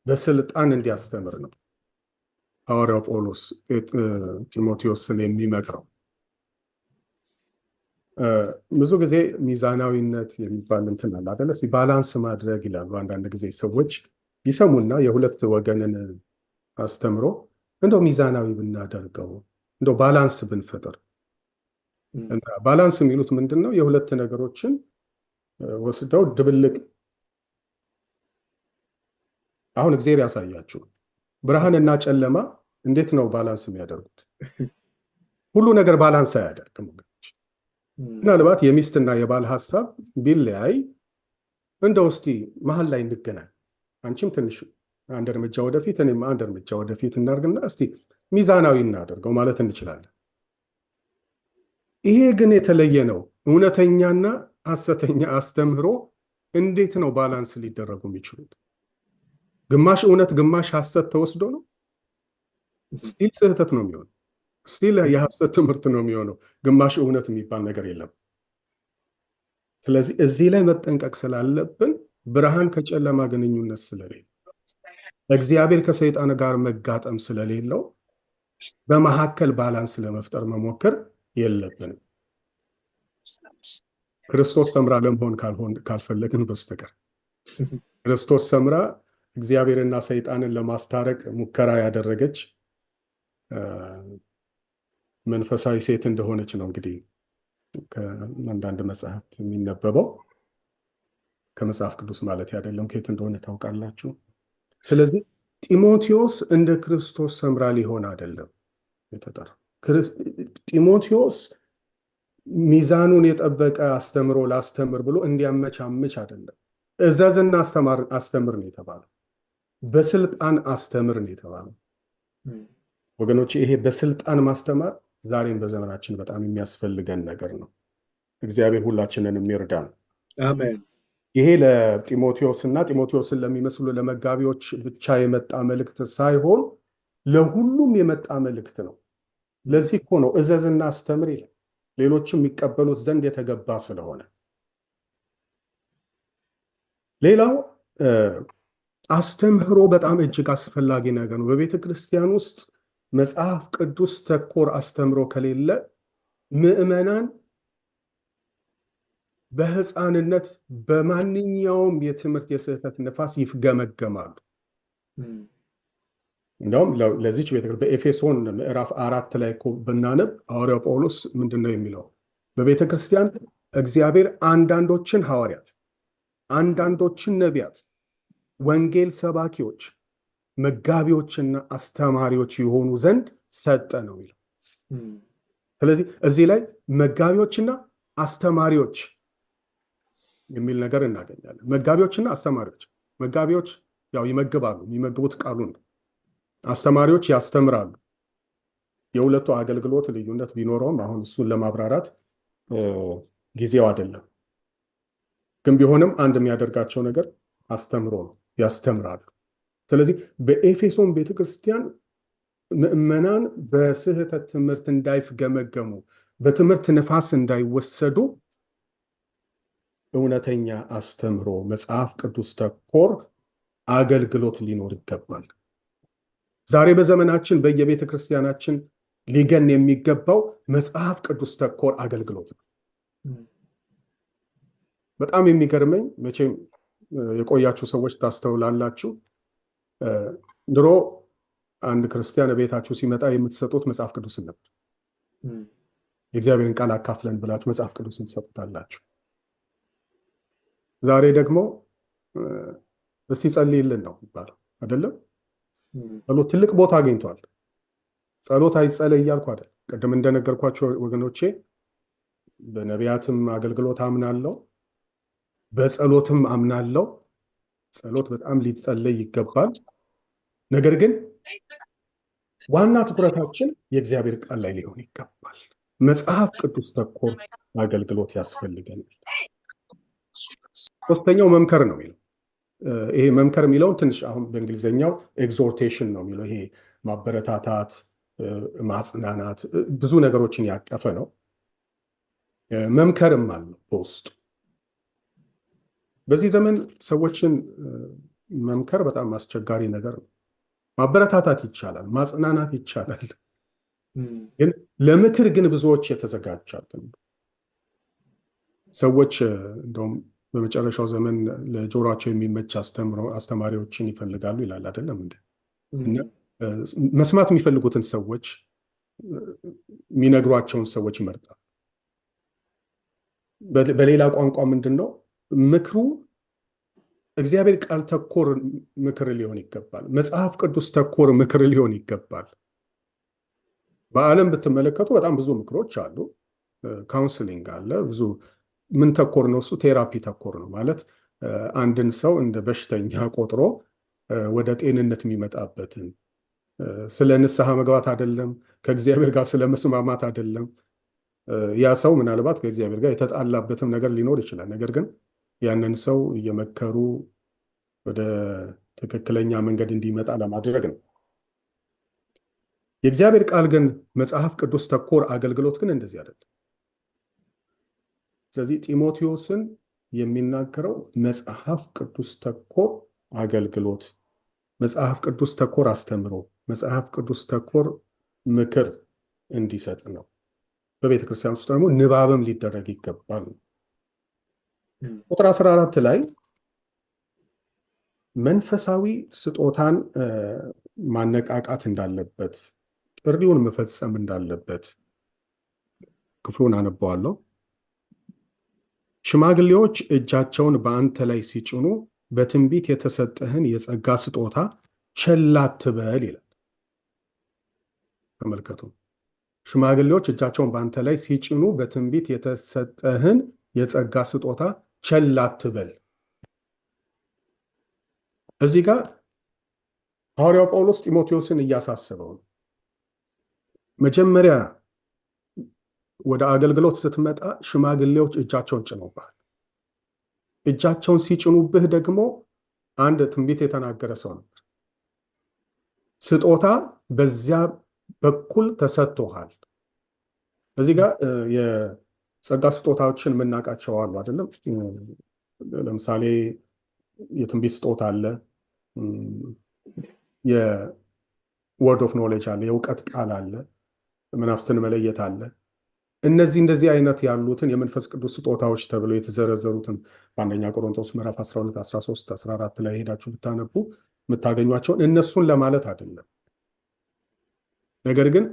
Speaker 2: በስልጣን እንዲያስተምር ነው ሐዋርያው ጳውሎስ ጢሞቴዎስን የሚመክረው። ብዙ ጊዜ ሚዛናዊነት የሚባል እንትን አለ አይደለ? ባላንስ ማድረግ ይላሉ። አንዳንድ ጊዜ ሰዎች ይሰሙና የሁለት ወገንን አስተምሮ እንደው ሚዛናዊ ብናደርገው፣ እንደው ባላንስ ብንፈጥር። ባላንስ የሚሉት ምንድን ነው? የሁለት ነገሮችን ወስደው ድብልቅ። አሁን እግዚአብሔር ያሳያችሁ፣ ብርሃንና ጨለማ እንዴት ነው ባላንስ የሚያደርጉት? ሁሉ ነገር ባላንስ አያደርግም። ምናልባት የሚስትና የባል ሀሳብ ቢለያይ እንደው እስቲ መሀል ላይ እንገናኝ፣ አንቺም ትንሽ አንድ እርምጃ ወደፊት እኔም አንድ እርምጃ ወደፊት እናድርግና እስቲ ሚዛናዊ እናደርገው ማለት እንችላለን። ይሄ ግን የተለየ ነው። እውነተኛና ሐሰተኛ አስተምህሮ እንዴት ነው ባላንስ ሊደረጉ የሚችሉት? ግማሽ እውነት ግማሽ ሐሰት ተወስዶ ነው? ስቲል ስህተት ነው የሚሆነው። ስቲል የሐሰት ትምህርት ነው የሚሆነው። ግማሽ እውነት የሚባል ነገር የለም። ስለዚህ እዚህ ላይ መጠንቀቅ ስላለብን ብርሃን ከጨለማ ግንኙነት ስለሌለው፣ እግዚአብሔር ከሰይጣን ጋር መጋጠም ስለሌለው በመካከል ባላንስ ለመፍጠር መሞከር የለብንም። ክርስቶስ ሰምራ ለመሆን ካልፈለግን በስተቀር። ክርስቶስ ሰምራ እግዚአብሔርና ሰይጣንን ለማስታረቅ ሙከራ ያደረገች መንፈሳዊ ሴት እንደሆነች ነው እንግዲህ ከአንዳንድ መጽሐፍት የሚነበበው። ከመጽሐፍ ቅዱስ ማለት አይደለም፣ ከየት እንደሆነ ታውቃላችሁ። ስለዚህ ጢሞቴዎስ እንደ ክርስቶስ ሰምራ ሊሆን አይደለም የተጠራው። ጢሞቴዎስ ሚዛኑን የጠበቀ አስተምሮ ላስተምር ብሎ እንዲያመቻምች አይደለም። እዘዝና አስተምር ነው የተባለው። በስልጣን አስተምር ነው የተባለው። ወገኖች፣ ይሄ በስልጣን ማስተማር ዛሬም በዘመናችን በጣም የሚያስፈልገን ነገር ነው። እግዚአብሔር ሁላችንን የሚርዳን።
Speaker 1: አሜን።
Speaker 2: ይሄ ለጢሞቴዎስና ጢሞቴዎስን ለሚመስሉ ለመጋቢዎች ብቻ የመጣ መልእክት ሳይሆን ለሁሉም የመጣ መልእክት ነው። ለዚህ እኮ ነው እዘዝና አስተምር ይላል። ሌሎችም የሚቀበሉት ዘንድ የተገባ ስለሆነ። ሌላው አስተምህሮ በጣም እጅግ አስፈላጊ ነገር ነው። በቤተ ክርስቲያን ውስጥ መጽሐፍ ቅዱስ ተኮር አስተምሮ ከሌለ ምዕመናን በሕፃንነት በማንኛውም የትምህርት የስህተት ነፋስ ይፍገመገማሉ። እንዲያውም ለዚች ቤተክርስቲያን በኤፌሶን ምዕራፍ 4 ላይ ብናነብ ሐዋርያው ጳውሎስ ምንድን ነው የሚለው? በቤተ ክርስቲያን እግዚአብሔር አንዳንዶችን ሐዋርያት፣ አንዳንዶችን ነቢያት፣ ወንጌል ሰባኪዎች፣ መጋቢዎችና አስተማሪዎች የሆኑ ዘንድ ሰጠ ነው የሚለው። ስለዚህ እዚህ ላይ መጋቢዎችና አስተማሪዎች የሚል ነገር እናገኛለን። መጋቢዎችና አስተማሪዎች። መጋቢዎች ያው ይመግባሉ፣ የሚመግቡት ቃሉን ነው። አስተማሪዎች ያስተምራሉ። የሁለቱ አገልግሎት ልዩነት ቢኖረውም አሁን እሱን ለማብራራት ጊዜው አይደለም። ግን ቢሆንም አንድ የሚያደርጋቸው ነገር አስተምሮ ነው፣ ያስተምራሉ። ስለዚህ በኤፌሶን ቤተክርስቲያን ምእመናን በስህተት ትምህርት እንዳይፍገመገሙ፣ በትምህርት ንፋስ እንዳይወሰዱ እውነተኛ አስተምሮ፣ መጽሐፍ ቅዱስ ተኮር አገልግሎት ሊኖር ይገባል። ዛሬ በዘመናችን በየቤተ ክርስቲያናችን ሊገን የሚገባው መጽሐፍ ቅዱስ ተኮር አገልግሎት ነው። በጣም የሚገርመኝ መቼም የቆያችሁ ሰዎች ታስተውላላችሁ። ድሮ አንድ ክርስቲያን ቤታችሁ ሲመጣ የምትሰጡት መጽሐፍ ቅዱስን ነበር። የእግዚአብሔርን ቃል አካፍለን ብላችሁ መጽሐፍ ቅዱስን ትሰጡታላችሁ። ዛሬ ደግሞ እስቲ ጸልይልን ነው ይባላል አይደለም? ጸሎት ትልቅ ቦታ አግኝቷል። ጸሎት አይጸለይ እያልኩ አይደል። ቅድም እንደነገርኳቸው ወገኖቼ በነቢያትም አገልግሎት አምናለሁ፣ በጸሎትም አምናለሁ። ጸሎት በጣም ሊጸለይ ይገባል። ነገር ግን ዋና ትኩረታችን የእግዚአብሔር ቃል ላይ ሊሆን ይገባል። መጽሐፍ ቅዱስ ተኮር አገልግሎት ያስፈልገናል። ሶስተኛው መምከር ነው የሚለው። ይሄ መምከር የሚለውን ትንሽ አሁን በእንግሊዝኛው ኤግዞርቴሽን ነው የሚለው። ይሄ ማበረታታት፣ ማጽናናት ብዙ ነገሮችን ያቀፈ ነው። መምከርም አለው በውስጡ። በዚህ ዘመን ሰዎችን መምከር በጣም አስቸጋሪ ነገር ነው። ማበረታታት ይቻላል፣ ማጽናናት ይቻላል። ግን ለምክር ግን ብዙዎች የተዘጋጁ አይደሉም። ሰዎች እንደውም በመጨረሻው ዘመን ለጆሮአቸው የሚመች አስተማሪዎችን ይፈልጋሉ ይላል አይደለም እንዴ? መስማት የሚፈልጉትን ሰዎች፣ የሚነግሯቸውን ሰዎች ይመርጣል። በሌላ ቋንቋ ምንድን ነው ምክሩ? እግዚአብሔር ቃል ተኮር ምክር ሊሆን ይገባል። መጽሐፍ ቅዱስ ተኮር ምክር ሊሆን ይገባል። በዓለም ብትመለከቱ በጣም ብዙ ምክሮች አሉ። ካውንስሊንግ አለ። ብዙ ምን ተኮር ነው እሱ? ቴራፒ ተኮር ነው ማለት አንድን ሰው እንደ በሽተኛ ቆጥሮ ወደ ጤንነት የሚመጣበትን፣ ስለ ንስሐ መግባት አይደለም፣ ከእግዚአብሔር ጋር ስለ መስማማት አይደለም። ያ ሰው ምናልባት ከእግዚአብሔር ጋር የተጣላበትም ነገር ሊኖር ይችላል። ነገር ግን ያንን ሰው እየመከሩ ወደ ትክክለኛ መንገድ እንዲመጣ ለማድረግ ነው። የእግዚአብሔር ቃል ግን መጽሐፍ ቅዱስ ተኮር አገልግሎት ግን እንደዚህ አይደለም። ስለዚህ ጢሞቴዎስን የሚናገረው መጽሐፍ ቅዱስ ተኮር አገልግሎት፣ መጽሐፍ ቅዱስ ተኮር አስተምሮ፣ መጽሐፍ ቅዱስ ተኮር ምክር እንዲሰጥ ነው። በቤተ ክርስቲያን ውስጥ ደግሞ ንባብም ሊደረግ ይገባል። ቁጥር 14 ላይ መንፈሳዊ ስጦታን ማነቃቃት እንዳለበት፣ ጥሪውን መፈጸም እንዳለበት ክፍሉን አነበዋለሁ። ሽማግሌዎች እጃቸውን በአንተ ላይ ሲጭኑ በትንቢት የተሰጠህን የጸጋ ስጦታ ቸል አትበል ይላል። ተመልከቱ። ሽማግሌዎች እጃቸውን በአንተ ላይ ሲጭኑ በትንቢት የተሰጠህን የጸጋ ስጦታ ቸል አትበል። እዚህ ጋር ሐዋርያው ጳውሎስ ጢሞቴዎስን እያሳሰበው ነው። መጀመሪያ ወደ አገልግሎት ስትመጣ ሽማግሌዎች እጃቸውን ጭነውብሃል። እጃቸውን ሲጭኑብህ ደግሞ አንድ ትንቢት የተናገረ ሰው ነበር። ስጦታ በዚያ በኩል ተሰጥቶሃል። እዚህ ጋር የጸጋ ስጦታዎችን የምናውቃቸው አሉ አይደለም? ለምሳሌ የትንቢት ስጦታ አለ፣ የወርድ ኦፍ ኖሌጅ አለ፣ የእውቀት ቃል አለ፣ መናፍስትን መለየት አለ። እንደዚህ አይነት ያሉትን የመንፈስ ቅዱስ ስጦታዎች ተብለው የተዘረዘሩትን በአንደኛ ቆሮንቶስ ምዕራፍ 12፣ 13፣ 14 ላይ ሄዳችሁ ብታነቡ የምታገኟቸውን እነሱን ለማለት አይደለም። ነገር ግን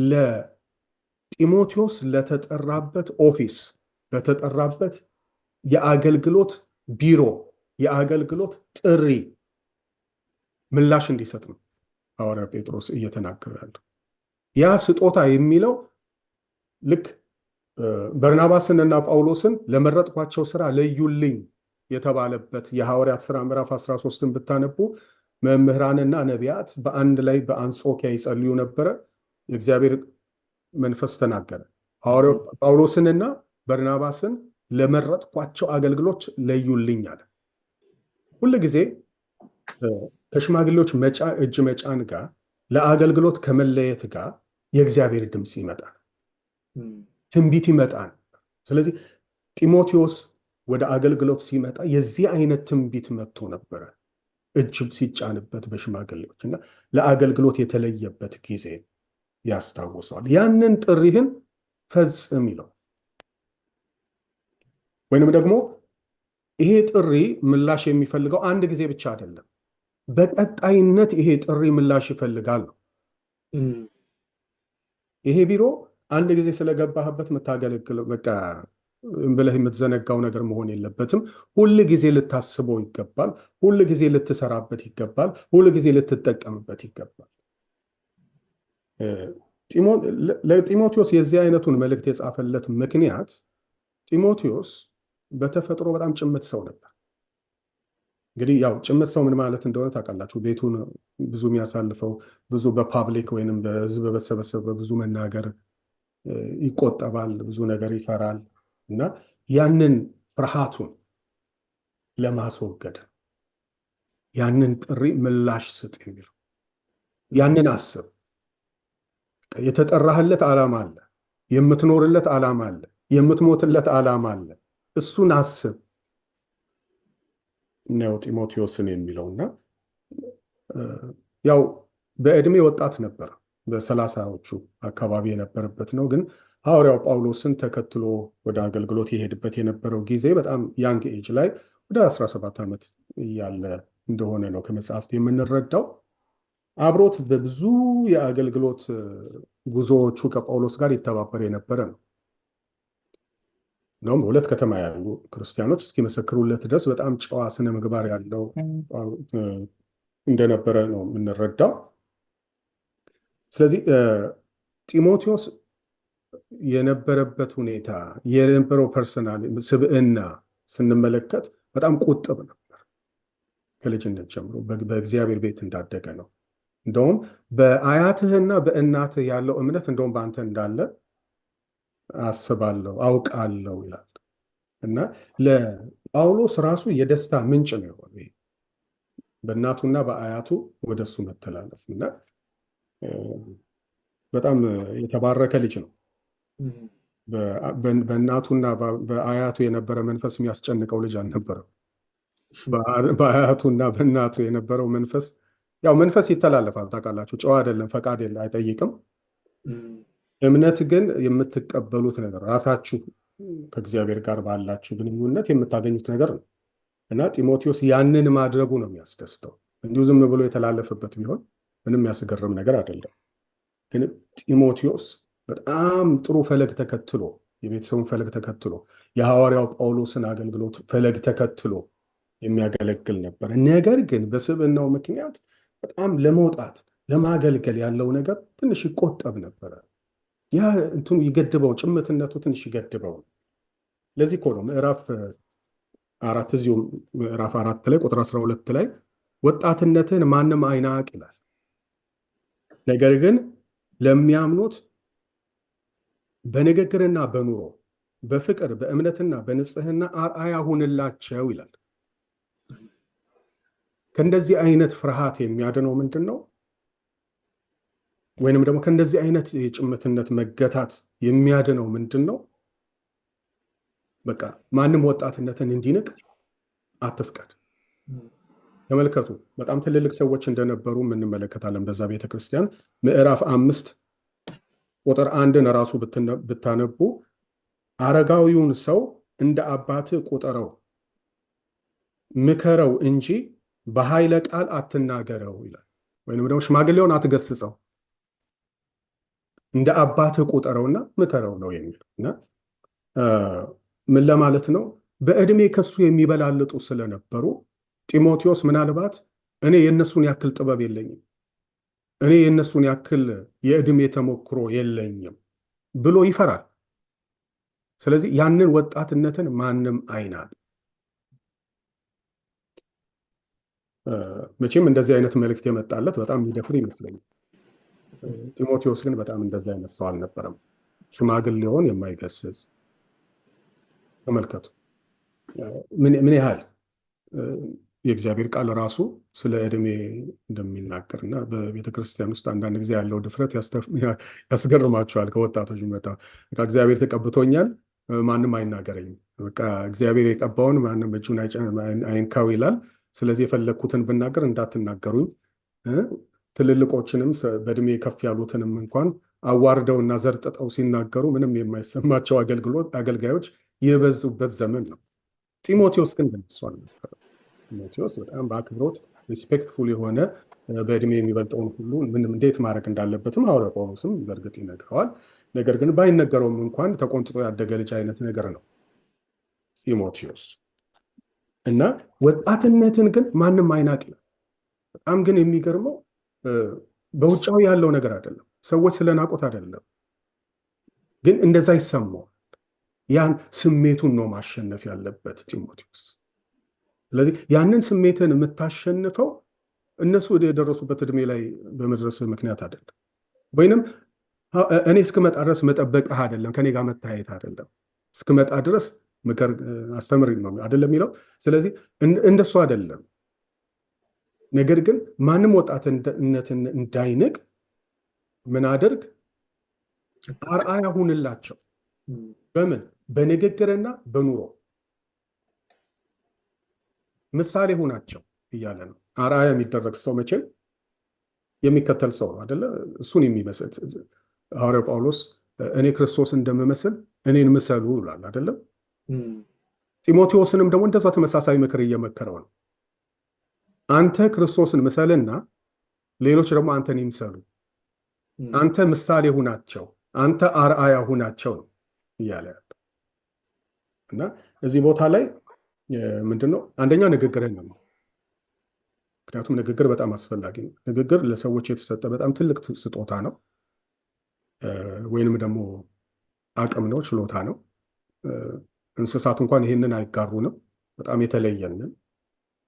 Speaker 2: ለጢሞቴዎስ ለተጠራበት ኦፊስ፣ ለተጠራበት የአገልግሎት ቢሮ፣ የአገልግሎት ጥሪ ምላሽ እንዲሰጥ ነው ሐዋርያ ጴጥሮስ እየተናገረ ያለው። ያ ስጦታ የሚለው ልክ በርናባስንና ጳውሎስን ለመረጥኳቸው ስራ ለዩልኝ የተባለበት የሐዋርያት ሥራ ምዕራፍ 13ን ብታነቡ መምህራንና ነቢያት በአንድ ላይ በአንጾኪያ ይጸልዩ ነበረ። የእግዚአብሔር መንፈስ ተናገረ። ሐዋርያው ጳውሎስንና በርናባስን ለመረጥኳቸው አገልግሎት ለዩልኝ አለ። ሁል ጊዜ ከሽማግሌዎች እጅ መጫን ጋር ለአገልግሎት ከመለየት ጋር የእግዚአብሔር ድምፅ ይመጣል፣ ትንቢት ይመጣል። ስለዚህ ጢሞቴዎስ ወደ አገልግሎት ሲመጣ የዚህ አይነት ትንቢት መጥቶ ነበረ፣ እጅ ሲጫንበት በሽማግሌዎች እና ለአገልግሎት የተለየበት ጊዜ ያስታውሰዋል። ያንን ጥሪህን ፈጽም ይለው። ወይንም ደግሞ ይሄ ጥሪ ምላሽ የሚፈልገው አንድ ጊዜ ብቻ አይደለም፣ በቀጣይነት ይሄ ጥሪ ምላሽ ይፈልጋል ነው። ይሄ ቢሮ አንድ ጊዜ ስለገባህበት የምታገለግለው በቃ ብለህ የምትዘነጋው ነገር መሆን የለበትም። ሁል ጊዜ ልታስበው ይገባል። ሁል ጊዜ ልትሰራበት ይገባል። ሁል ጊዜ ልትጠቀምበት ይገባል። ለጢሞቴዎስ የዚህ አይነቱን መልእክት የጻፈለት ምክንያት ጢሞቴዎስ በተፈጥሮ በጣም ጭምት ሰው ነበር። እንግዲህ ያው ጭምት ሰው ምን ማለት እንደሆነ ታውቃላችሁ። ቤቱን ብዙ የሚያሳልፈው ብዙ በፓብሊክ ወይንም በህዝብ በተሰበሰበ ብዙ መናገር ይቆጠባል፣ ብዙ ነገር ይፈራል እና ያንን ፍርሃቱን ለማስወገድ ያንን ጥሪ ምላሽ ስጥ የሚል ያንን አስብ። የተጠራህለት ዓላማ አለ፣ የምትኖርለት ዓላማ አለ፣ የምትሞትለት ዓላማ አለ። እሱን አስብ ነው ጢሞቴዎስን የሚለውና ያው በዕድሜ ወጣት ነበር፣ በ30ዎቹ አካባቢ የነበረበት ነው። ግን ሐዋርያው ጳውሎስን ተከትሎ ወደ አገልግሎት የሄድበት የነበረው ጊዜ በጣም ያንግ ኤጅ ላይ ወደ 17 ዓመት ያለ እንደሆነ ነው ከመጽሐፍት የምንረዳው። አብሮት በብዙ የአገልግሎት ጉዞዎቹ ከጳውሎስ ጋር ይተባበር የነበረ ነው። እንደውም በሁለት ከተማ ያሉ ክርስቲያኖች እስኪመሰክሩለት ድረስ በጣም ጨዋ ስነ ምግባር ያለው እንደነበረ ነው የምንረዳው። ስለዚህ ጢሞቴዎስ የነበረበት ሁኔታ የነበረው ፐርሰናል ስብዕና ስንመለከት በጣም ቁጥብ ነበር። ከልጅነት ጀምሮ በእግዚአብሔር ቤት እንዳደገ ነው። እንደውም በአያትህና በእናትህ ያለው እምነት እንደውም በአንተ እንዳለ አስባለሁ አውቃለሁ ይላል እና ለጳውሎስ ራሱ የደስታ ምንጭ ነው የሆነ በእናቱና በአያቱ ወደሱ መተላለፍ እና በጣም የተባረከ ልጅ ነው። በእናቱና በአያቱ የነበረ መንፈስ የሚያስጨንቀው ልጅ አልነበረም። በአያቱና በእናቱ የነበረው መንፈስ ያው መንፈስ ይተላለፋል ታውቃላችሁ። ጨዋ አይደለም፣ ፈቃድ አይጠይቅም። እምነት ግን የምትቀበሉት ነገር ራሳችሁ ከእግዚአብሔር ጋር ባላችሁ ግንኙነት የምታገኙት ነገር ነው እና ጢሞቴዎስ ያንን ማድረጉ ነው የሚያስደስተው። እንዲሁ ዝም ብሎ የተላለፈበት ቢሆን ምንም የሚያስገርም ነገር አይደለም። ግን ጢሞቴዎስ በጣም ጥሩ ፈለግ ተከትሎ የቤተሰቡን ፈለግ ተከትሎ የሐዋርያው ጳውሎስን አገልግሎት ፈለግ ተከትሎ የሚያገለግል ነበር። ነገር ግን በስብዕናው ምክንያት በጣም ለመውጣት ለማገልገል ያለው ነገር ትንሽ ይቆጠብ ነበረ። ያ እንትኑ ይገድበው፣ ጭምትነቱ ትንሽ ይገድበው። ለዚህ እኮ ነው ምዕራፍ 4 እዚሁ ምዕራፍ 4 ላይ ቁጥር 12 ላይ ወጣትነትን ማንም አይናቅ ይላል። ነገር ግን ለሚያምኑት በንግግርና በኑሮ በፍቅር በእምነትና በንጽህና አርአያ ሁንላቸው ይላል። ከእንደዚህ አይነት ፍርሃት የሚያድነው ምንድን ነው? ወይንም ደግሞ ከእንደዚህ አይነት የጭምትነት መገታት የሚያድነው ምንድን ነው? በቃ ማንም ወጣትነትን እንዲንቅ አትፍቀድ። ተመልከቱ፣ በጣም ትልልቅ ሰዎች እንደነበሩ እንመለከታለን በዛ ቤተክርስቲያን። ምዕራፍ 5 ቁጥር 1 ራሱ ብታነቡ አረጋዊውን ሰው እንደ አባት ቁጠረው፣ ምከረው እንጂ በኃይለ ቃል አትናገረው ይላል። ወይንም ደግሞ ሽማግሌውን አትገስጸው፣ እንደ አባት ቁጠረውና ምከረው ነው የሚለው እና ምን ለማለት ነው? በዕድሜ ከሱ የሚበላልጡ ስለነበሩ ጢሞቴዎስ ምናልባት እኔ የእነሱን ያክል ጥበብ የለኝም፣ እኔ የእነሱን ያክል የዕድሜ ተሞክሮ የለኝም ብሎ ይፈራል። ስለዚህ ያንን ወጣትነትን ማንም አይናቅ። መቼም እንደዚህ አይነት መልእክት የመጣለት በጣም የሚደፍር ይመስለኛል። ጢሞቴዎስ ግን በጣም እንደዚህ አይነት ሰው አልነበረም። ሽማግሌውን የማይገስጽ ተመልከቱ ምን ያህል የእግዚአብሔር ቃል ራሱ ስለ ዕድሜ እንደሚናገርና በቤተ ክርስቲያን ውስጥ አንዳንድ ጊዜ ያለው ድፍረት ያስገርማቸዋል። ከወጣቶች መጣ በቃ እግዚአብሔር ተቀብቶኛል፣ ማንም አይናገረኝም፣ በቃ እግዚአብሔር የቀባውን ማንም እጁን አይንካው ይላል። ስለዚህ የፈለግኩትን ብናገር እንዳትናገሩኝ፣ ትልልቆችንም በእድሜ ከፍ ያሉትንም እንኳን አዋርደውና ዘርጥጠው ሲናገሩ ምንም የማይሰማቸው አገልጋዮች የበዙበት ዘመን ነው። ጢሞቴዎስ ግን ደንሷ አልነበረም። ጢሞቴዎስ በጣም በአክብሮት ሪስፔክትፉል የሆነ በእድሜ የሚበልጠውን ሁሉ ምንም እንዴት ማድረግ እንዳለበትም ሐዋርያው ጳውሎስም በእርግጥ ይነግረዋል። ነገር ግን ባይነገረውም እንኳን ተቆንጥጦ ያደገ ልጅ አይነት ነገር ነው ጢሞቴዎስ እና ወጣትነትን ግን ማንም አይናቅም። በጣም ግን የሚገርመው በውጫዊ ያለው ነገር አይደለም፣ ሰዎች ስለናቁት አይደለም፣ ግን እንደዛ ይሰማው። ያን ስሜቱን ነው ማሸነፍ ያለበት ጢሞቴዎስ። ስለዚህ ያንን ስሜትን የምታሸንፈው እነሱ የደረሱበት እድሜ ላይ በመድረስ ምክንያት አይደለም፣ ወይንም እኔ እስክመጣ ድረስ መጠበቅህ አይደለም፣ ከኔ ጋር መታየት አይደለም፣ እስክመጣ ድረስ ምክር አስተምር ነው አይደለም የሚለው። ስለዚህ እንደሱ አይደለም። ነገር ግን ማንም ወጣትነትን እንዳይንቅ ምን አድርግ? አርአያ ሁንላቸው። በምን? በንግግርና በኑሮ ምሳሌ ሁናቸው እያለ ነው። አርአያ የሚደረግ ሰው መቼም የሚከተል ሰው አይደለ? እሱን የሚመስል ሐዋርያው ጳውሎስ እኔ ክርስቶስ እንደምመስል እኔን ምሰሉ ይላል አይደለም? ጢሞቴዎስንም ደግሞ እንደዛ ተመሳሳይ ምክር እየመከረው ነው። አንተ ክርስቶስን ምሰልና ሌሎች ደግሞ አንተን ይምሰሉ፣ አንተ ምሳሌ ሁናቸው፣ አንተ አርአያ ሁናቸው ነው እያለ ያለው እና እዚህ ቦታ ላይ ምንድነው? አንደኛ ንግግርን ነው። ምክንያቱም ንግግር በጣም አስፈላጊ ነው። ንግግር ለሰዎች የተሰጠ በጣም ትልቅ ስጦታ ነው፣ ወይንም ደግሞ አቅም ነው፣ ችሎታ ነው። እንስሳት እንኳን ይህንን አይጋሩንም። በጣም የተለየንን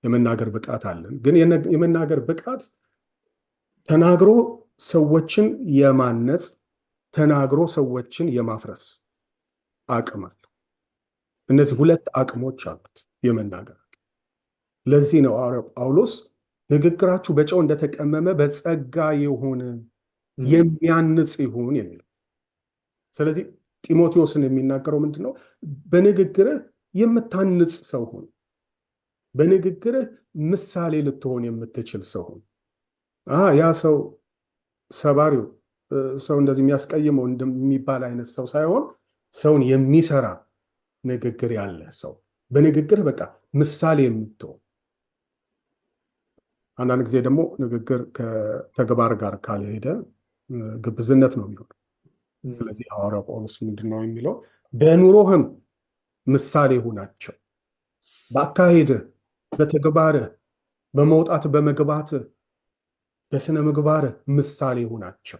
Speaker 2: የመናገር ብቃት አለን። ግን የመናገር ብቃት ተናግሮ ሰዎችን የማነጽ ተናግሮ ሰዎችን የማፍረስ አቅም አለ። እነዚህ ሁለት አቅሞች አሉት የመናገር። ለዚህ ነው ሐዋርያው ጳውሎስ ንግግራችሁ በጨው እንደተቀመመ በጸጋ ይሁን፣ የሚያንጽ ይሁን የሚለው። ስለዚህ ጢሞቴዎስን የሚናገረው ምንድነው? በንግግርህ የምታንጽ ሰው ሁን፣ በንግግርህ ምሳሌ ልትሆን የምትችል ሰው ሁን። ያ ሰው ሰባሪው ሰው እንደዚህ የሚያስቀይመው እንደሚባል አይነት ሰው ሳይሆን ሰውን የሚሰራ ንግግር ያለ ሰው፣ በንግግር በቃ ምሳሌ የምትሆን። አንዳንድ ጊዜ ደግሞ ንግግር ከተግባር ጋር ካልሄደ ግብዝነት ነው የሚሆነው። ስለዚህ ሐዋርያው ጳውሎስ ምንድነው የሚለው? በኑሮህም ምሳሌ ሁናቸው፣ በአካሄድህ፣ በተግባርህ፣ በመውጣት በመግባትህ፣ በስነ ምግባርህ ምሳሌ ሁናቸው።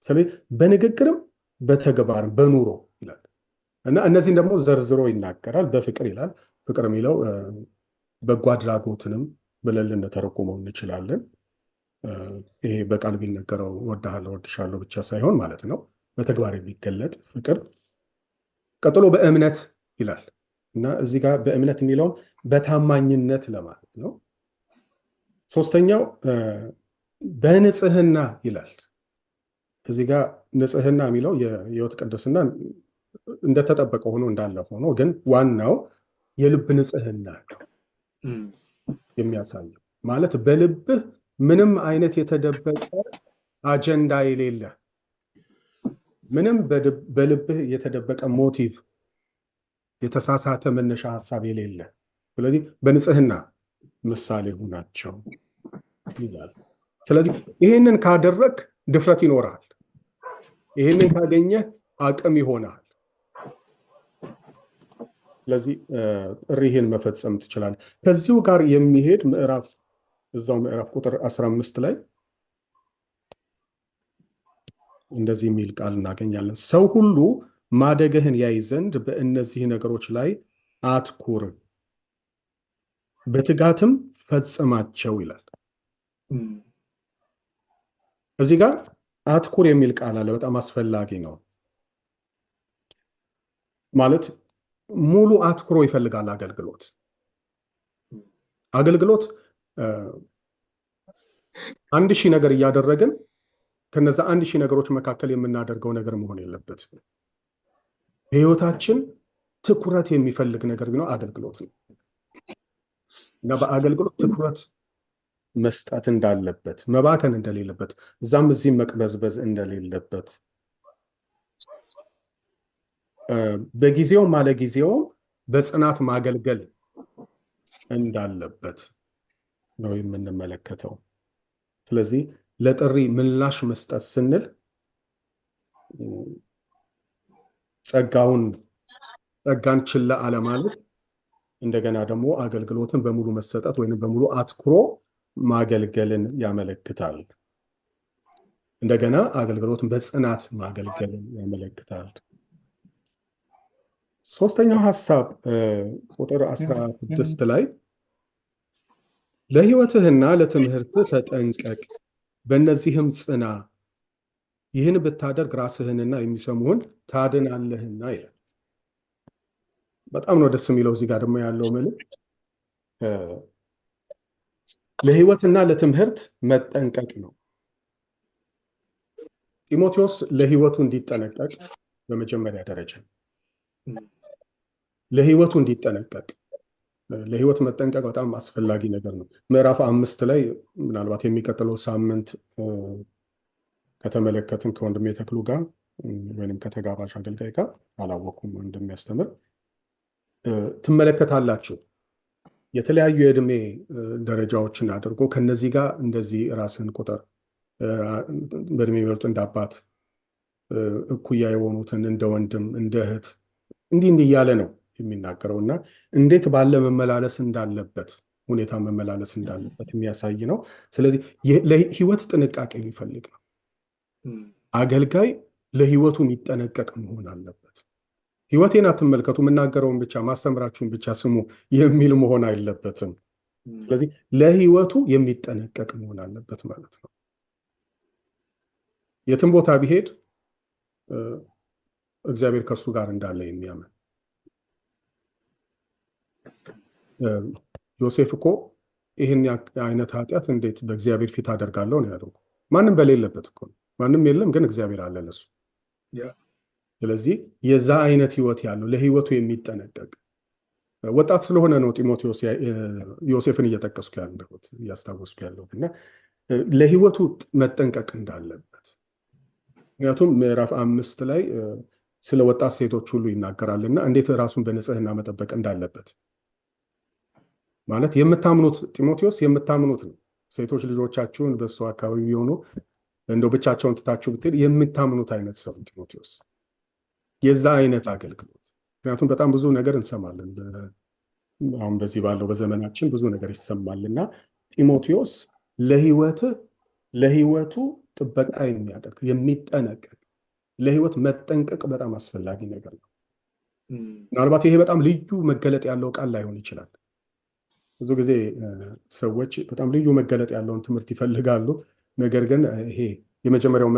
Speaker 2: ስለዚህ በንግግርም በተግባርም በኑሮ ይላል እና እነዚህን ደግሞ ዘርዝሮ ይናገራል። በፍቅር ይላል። ፍቅር የሚለው በጎ አድራጎትንም ብለን ልንተረጉመው እንችላለን። ይሄ በቃል ቢነገረው እወድሃለሁ እወድሻለሁ ብቻ ሳይሆን ማለት ነው፣ በተግባር የሚገለጥ ፍቅር። ቀጥሎ በእምነት ይላል እና እዚህ ጋር በእምነት የሚለውም በታማኝነት ለማለት ነው። ሶስተኛው በንጽህና ይላል። እዚህ ጋር ንጽህና የሚለው የህይወት ቅድስና እንደተጠበቀ ሆኖ እንዳለ ሆኖ ግን ዋናው የልብ ንጽህና ነው የሚያሳየው። ማለት በልብህ ምንም አይነት የተደበቀ አጀንዳ የሌለ፣ ምንም በልብህ የተደበቀ ሞቲቭ፣ የተሳሳተ መነሻ ሀሳብ የሌለ። ስለዚህ በንጽህና ምሳሌ ሁናቸው ይላል። ስለዚህ ይህንን ካደረግ ድፍረት ይኖራል። ይህንን ካገኘህ አቅም ይሆናል። ስለዚህ ጥሪህን መፈጸም ትችላለህ። ከዚሁ ጋር የሚሄድ ምዕራፍ እዛው ምዕራፍ ቁጥር 15 ላይ እንደዚህ የሚል ቃል እናገኛለን። ሰው ሁሉ ማደግህን ያይ ዘንድ በእነዚህ ነገሮች ላይ አትኩር፣ በትጋትም ፈጽማቸው ይላል። እዚህ ጋር አትኩር የሚል ቃል አለ። በጣም አስፈላጊ ነው። ማለት ሙሉ አትኩሮ ይፈልጋል አገልግሎት። አገልግሎት 1000 ነገር እያደረግን ከነዛ 1000 ነገሮች መካከል የምናደርገው ነገር መሆን የለበትም። በህይወታችን ትኩረት የሚፈልግ ነገር ቢኖር አገልግሎት ነው እና በአገልግሎት ትኩረት መስጠት እንዳለበት፣ መባከን እንደሌለበት፣ እዛም እዚህም መቅበዝበዝ እንደሌለበት፣ በጊዜውም አለጊዜውም በጽናት ማገልገል እንዳለበት ነው የምንመለከተው። ስለዚህ ለጥሪ ምላሽ መስጠት ስንል ጸጋን ችላ አለማለት፣ እንደገና ደግሞ አገልግሎትን በሙሉ መሰጠት ወይም በሙሉ አትኩሮ ማገልገልን ያመለክታል። እንደገና አገልግሎትን በጽናት ማገልገልን ያመለክታል። ሶስተኛው ሐሳብ ቁጥር 16 ላይ ለሕይወትህና ለትምህርትህ ተጠንቀቅ፣ በእነዚህም ጽና፣ ይህን ብታደርግ ራስህንና የሚሰሙህን ታድናለህና ይላል። በጣም ነው ደስ የሚለው። እዚህ ጋር ደግሞ ያለው መልእክት ለሕይወትና ለትምህርት መጠንቀቅ ነው። ጢሞቴዎስ ለሕይወቱ እንዲጠነቀቅ በመጀመሪያ ደረጃ ለሕይወቱ እንዲጠነቀቅ፣ ለሕይወት መጠንቀቅ በጣም አስፈላጊ ነገር ነው። ምዕራፍ 5 ላይ ምናልባት የሚቀጥለው ሳምንት ከተመለከትን ከወንድሜ ተክሉ ጋር ወይም ከተጋባዥ አገልጋይ ጋር አላወኩም እንደሚያስተምር ትመለከታላችሁ። የተለያዩ የዕድሜ ደረጃዎችን አድርጎ ከነዚህ ጋር እንደዚህ ራስን ቁጥር፣ በዕድሜ የሚበልጡ እንደ አባት፣ እኩያ የሆኑትን እንደ ወንድም፣ እንደ እህት፣ እንዲህ እያለ ነው የሚናገረው እና እንዴት ባለ መመላለስ እንዳለበት ሁኔታ መመላለስ እንዳለበት የሚያሳይ ነው። ስለዚህ ለሕይወት ጥንቃቄ የሚፈልግ ነው። አገልጋይ ለሕይወቱ የሚጠነቀቅ መሆን አለበት። ሕይወቴን አትመልከቱ፣ የምናገረውን ብቻ ማስተምራችሁን ብቻ ስሙ የሚል መሆን አይለበትም። ስለዚህ ለሕይወቱ የሚጠነቀቅ መሆን አለበት ማለት ነው። የትም ቦታ ቢሄድ እግዚአብሔር ከእሱ ጋር እንዳለ የሚያምን ዮሴፍ እኮ ይህን አይነት ኃጢአት እንዴት በእግዚአብሔር ፊት አደርጋለሁ ነው ያለው። ማንም በሌለበት እኮ ነው። ማንም የለም፣ ግን እግዚአብሔር አለ ለሱ። ስለዚህ የዛ አይነት ህይወት ያለው ለህይወቱ የሚጠነቀቅ ወጣት ስለሆነ ነው ጢሞቴዎስ ዮሴፍን እየጠቀስኩ ያለሁት እያስታወስኩ ያለሁት እና ለህይወቱ መጠንቀቅ እንዳለበት። ምክንያቱም ምዕራፍ 5 ላይ ስለ ወጣት ሴቶች ሁሉ ይናገራልና እንዴት ራሱን በንጽህና መጠበቅ እንዳለበት ማለት የምታምኑት ጢሞቴዎስ የምታምኑት ነው። ሴቶች ልጆቻችሁን በሱ አካባቢ ቢሆኑ እንደው ብቻቸውን ትታችሁ ብትሄድ የምታምኑት አይነት ሰው ጢሞቴዎስ፣ የዛ አይነት አገልግሎት። ምክንያቱም በጣም ብዙ ነገር እንሰማለን፣ አሁን በዚህ ባለው በዘመናችን ብዙ ነገር ይሰማልና ጢሞቴዎስ ለህይወቱ ጥበቃ የሚያደርግ የሚጠነቀቅ፣ ለህይወት መጠንቀቅ በጣም አስፈላጊ ነገር ነው። ምናልባት ይሄ በጣም ልዩ መገለጥ ያለው ቃል ላይሆን ይችላል። ብዙ ጊዜ ሰዎች በጣም ልዩ መገለጥ ያለውን ትምህርት ይፈልጋሉ። ነገር ግን ይሄ የመጀመሪያው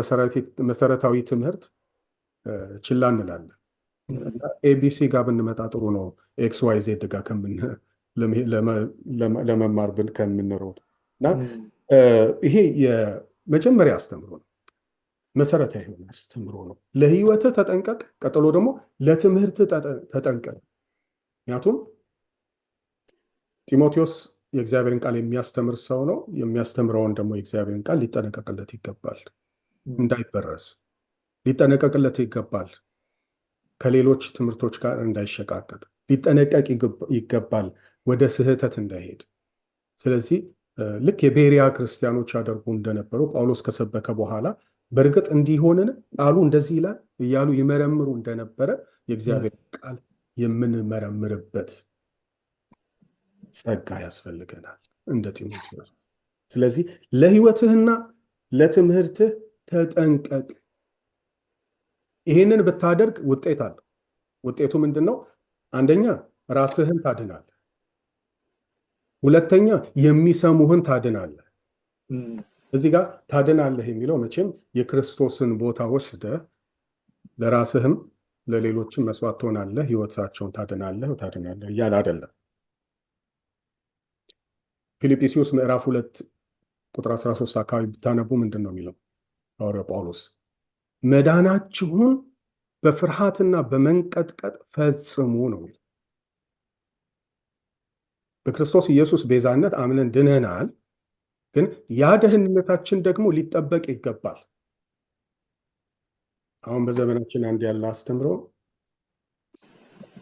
Speaker 2: መሰረታዊ ትምህርት ችላ እንላለን። ኤቢሲ ጋር ብንመጣ ጥሩ ነው። ኤክስ ዋይ ዜድ ጋር ለመማር ከምንሮጥ እና ይሄ የመጀመሪያ አስተምሮ ነው። መሰረታዊ የሆነ አስተምሮ ነው። ለህይወትህ ተጠንቀቅ፣ ቀጥሎ ደግሞ ለትምህርት ተጠንቀቅ። ምክንያቱም ጢሞቴዎስ የእግዚአብሔርን ቃል የሚያስተምር ሰው ነው። የሚያስተምረውን ደግሞ የእግዚአብሔርን ቃል ሊጠነቀቅለት ይገባል። እንዳይበረስ ሊጠነቀቅለት ይገባል። ከሌሎች ትምህርቶች ጋር እንዳይሸቃቀጥ ሊጠነቀቅ ይገባል፣ ወደ ስህተት እንዳይሄድ። ስለዚህ ልክ የቤሪያ ክርስቲያኖች ያደርጉ እንደነበሩ ጳውሎስ ከሰበከ በኋላ በእርግጥ እንዲሆንን ቃሉ እንደዚህ ይላል እያሉ ይመረምሩ እንደነበረ የእግዚአብሔር ቃል የምንመረምርበት ጸጋ ያስፈልገናል እንደ ጢሞቴዎስ። ስለዚህ ለህይወትህና ለትምህርትህ ተጠንቀቅ። ይህንን ብታደርግ ውጤት አለ። ውጤቱ ምንድን ነው? አንደኛ ራስህን ታድናለህ። ሁለተኛ የሚሰሙህን ታድናለህ። እዚህ ጋር ታድናለህ የሚለው መቼም የክርስቶስን ቦታ ወስደህ ለራስህም ለሌሎችም መስዋዕት ትሆናለህ፣ ህይወታቸውን ታድናለህ እያለ አይደለም። ፊልጵስዩስ ምዕራፍ 2 ቁጥር 13 አካባቢ ብታነቡ ምንድን ነው የሚለው ሐዋርያው ጳውሎስ? መዳናችሁን በፍርሃትና በመንቀጥቀጥ ፈጽሙ ነው የሚለው። በክርስቶስ ኢየሱስ ቤዛነት አምነን ድነናል፣ ግን ያ ደህንነታችን ደግሞ ሊጠበቅ ይገባል። አሁን በዘመናችን አንድ ያለ አስተምሮ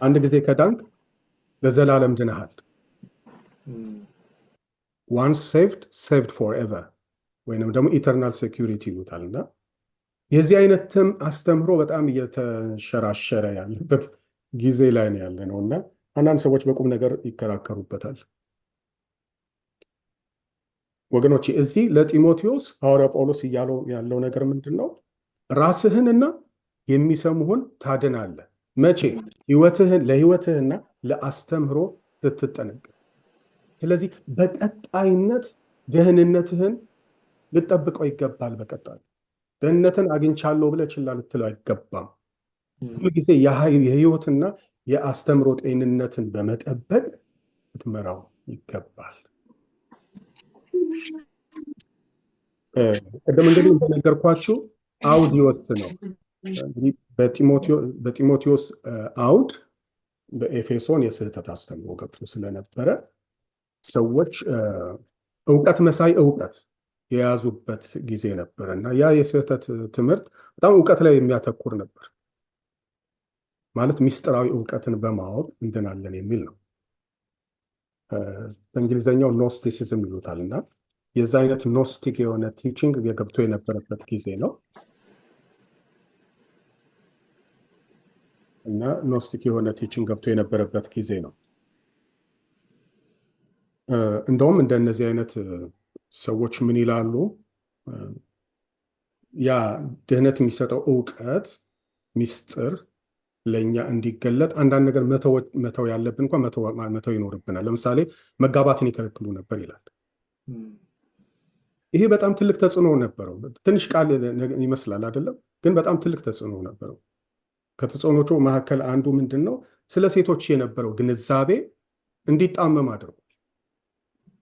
Speaker 2: አንድ ጊዜ ከዳንክ ለዘላለም ድነሃል። ዋንስ ሴቭድ ሴቭድ ፎርኤቨር ወይንም ደግሞ ኢተርናል ሴኪሪቲ ይሉታል። እና የዚህ አይነት አስተምሮ በጣም እየተንሸራሸረ ያለበት ጊዜ ላይ ነው ያለ ነው እና አንዳንድ ሰዎች በቁም ነገር ይከራከሩበታል። ወገኖች እዚህ ለጢሞቴዎስ ሐዋርያው ጳውሎስ እያለው ያለው ነገር ምንድን ነው? ራስህንና የሚሰሙህን ታድናለህ። መቼ? ለህይወትህና ለአስተምህሮ ስትጠነቀቅ። ስለዚህ በቀጣይነት ደህንነትህን ልጠብቀው ይገባል። በቀጣይ ደህንነትን አግኝቻለሁ ብለህ ችላ ልትለው አይገባም። ሁሉ ጊዜ የህይወትና የአስተምህሮ ጤንነትን በመጠበቅ ልትመራው ይገባል። ቅድም እንግዲህ እንደነገርኳችሁ አውድ ይወስነው በጢሞቴዎስ አውድ በኤፌሶን የስህተት አስተምሮ ገብቶ ስለነበረ ሰዎች እውቀት መሳይ እውቀት የያዙበት ጊዜ ነበር እና ያ የስህተት ትምህርት በጣም እውቀት ላይ የሚያተኩር ነበር። ማለት ሚስጥራዊ እውቀትን በማወቅ እንድናለን የሚል ነው። በእንግሊዝኛው ኖስቲሲዝም ይሉታል። እና የዛ አይነት ኖስቲክ የሆነ ቲቺንግ የገብቶ የነበረበት ጊዜ ነው እና ኖስቲክ የሆነ ቲቺንግ ገብቶ የነበረበት ጊዜ ነው። እንደውም እንደነዚህ አይነት ሰዎች ምን ይላሉ? ያ ድህነት የሚሰጠው እውቀት ሚስጥር ለእኛ እንዲገለጥ አንዳንድ ነገር መተው ያለብን እንኳን መተው ይኖርብናል። ለምሳሌ መጋባትን ይከለክሉ ነበር ይላል። ይሄ በጣም ትልቅ ተጽዕኖ ነበረው። ትንሽ ቃል ይመስላል አይደለም፣ ግን በጣም ትልቅ ተጽዕኖ ነበረው። ከተጽዕኖቹ መካከል አንዱ ምንድን ነው? ስለ ሴቶች የነበረው ግንዛቤ እንዲጣመም አድርጓል።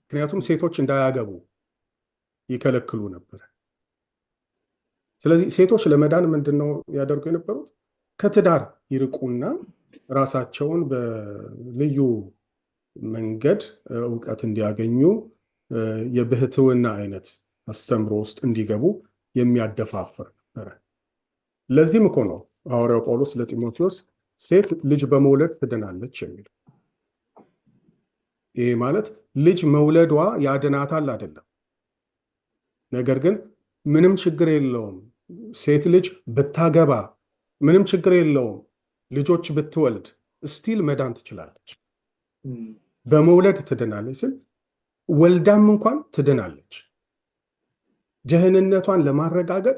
Speaker 2: ምክንያቱም ሴቶች እንዳያገቡ ይከለክሉ ነበር። ስለዚህ ሴቶች ለመዳን ምንድን ነው ያደርጉ የነበሩት? ከትዳር ይርቁና ራሳቸውን በልዩ መንገድ እውቀት እንዲያገኙ የብህትውና አይነት አስተምሮ ውስጥ እንዲገቡ የሚያደፋፍር ነበረ። ለዚህም እኮ ነው ሐዋርያው ጳውሎስ ለጢሞቴዎስ ሴት ልጅ በመውለድ ትድናለች የሚለው። ይሄ ማለት ልጅ መውለዷ ያድናታል አይደለም። ነገር ግን ምንም ችግር የለውም ሴት ልጅ ብታገባ፣ ምንም ችግር የለውም ልጆች ብትወልድ፣ ስቲል መዳን ትችላለች። በመውለድ ትድናለች ስል ወልዳም እንኳን ትድናለች። ደህንነቷን ለማረጋገጥ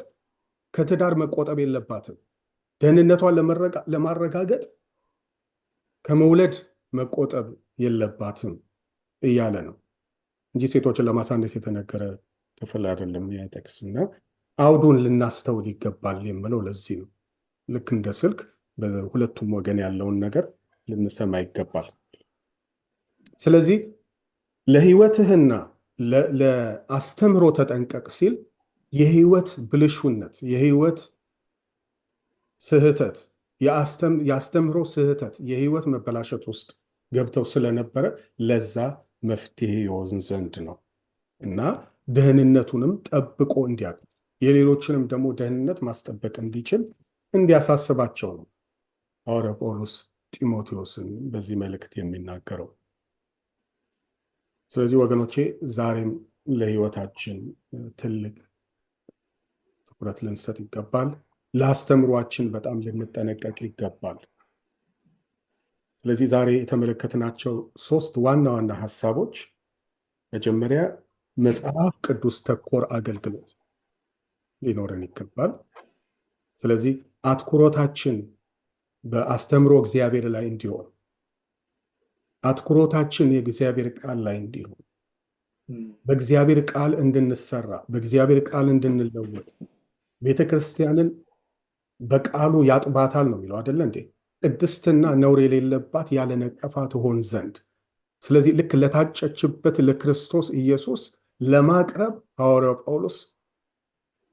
Speaker 2: ከትዳር መቆጠብ የለባትም። ደህንነቷን ለማረጋገጥ ከመውለድ መቆጠብ የለባትም እያለ ነው እንጂ ሴቶችን ለማሳነስ የተነገረ ክፍል አይደለም ያጠቅስና አውዱን ልናስተውል ይገባል የምለው ለዚህ ነው። ልክ እንደ ስልክ በሁለቱም ወገን ያለውን ነገር ልንሰማ ይገባል። ስለዚህ ለህይወትህና ለአስተምህሮ ተጠንቀቅ ሲል የህይወት ብልሹነት፣ የህይወት ስህተት፣ የአስተምህሮ ስህተት፣ የህይወት መበላሸት ውስጥ ገብተው ስለነበረ ለዛ መፍትሄ ይሆን ዘንድ ነው እና ደህንነቱንም ጠብቆ እንዲያውቅ የሌሎችንም ደግሞ ደህንነት ማስጠበቅ እንዲችል እንዲያሳስባቸው ነው ሐዋርያው ጳውሎስ ጢሞቴዎስን በዚህ መልእክት የሚናገረው። ስለዚህ ወገኖቼ ዛሬም ለህይወታችን ትልቅ ትኩረት ልንሰጥ ይገባል። ለአስተምሯችን በጣም ልንጠነቀቅ ይገባል። ስለዚህ ዛሬ የተመለከትናቸው 3 ዋና ዋና ሀሳቦች፣ መጀመሪያ መጽሐፍ ቅዱስ ተኮር አገልግሎት ሊኖረን ይገባል። ስለዚህ አትኩሮታችን በአስተምሮ እግዚአብሔር ላይ እንዲሆን፣ አትኩሮታችን የእግዚአብሔር ቃል ላይ እንዲሆን፣ በእግዚአብሔር ቃል እንድንሰራ፣ በእግዚአብሔር ቃል እንድንለወጥ፣ ቤተክርስቲያንን በቃሉ ያጥባታል ነው የሚለው አይደለ እንዴ? ቅድስትና ነውር የሌለባት ያለ ነቀፋ ትሆን ዘንድ ስለዚህ ልክ ለታጨችበት ለክርስቶስ ኢየሱስ ለማቅረብ ሐዋርያው ጳውሎስ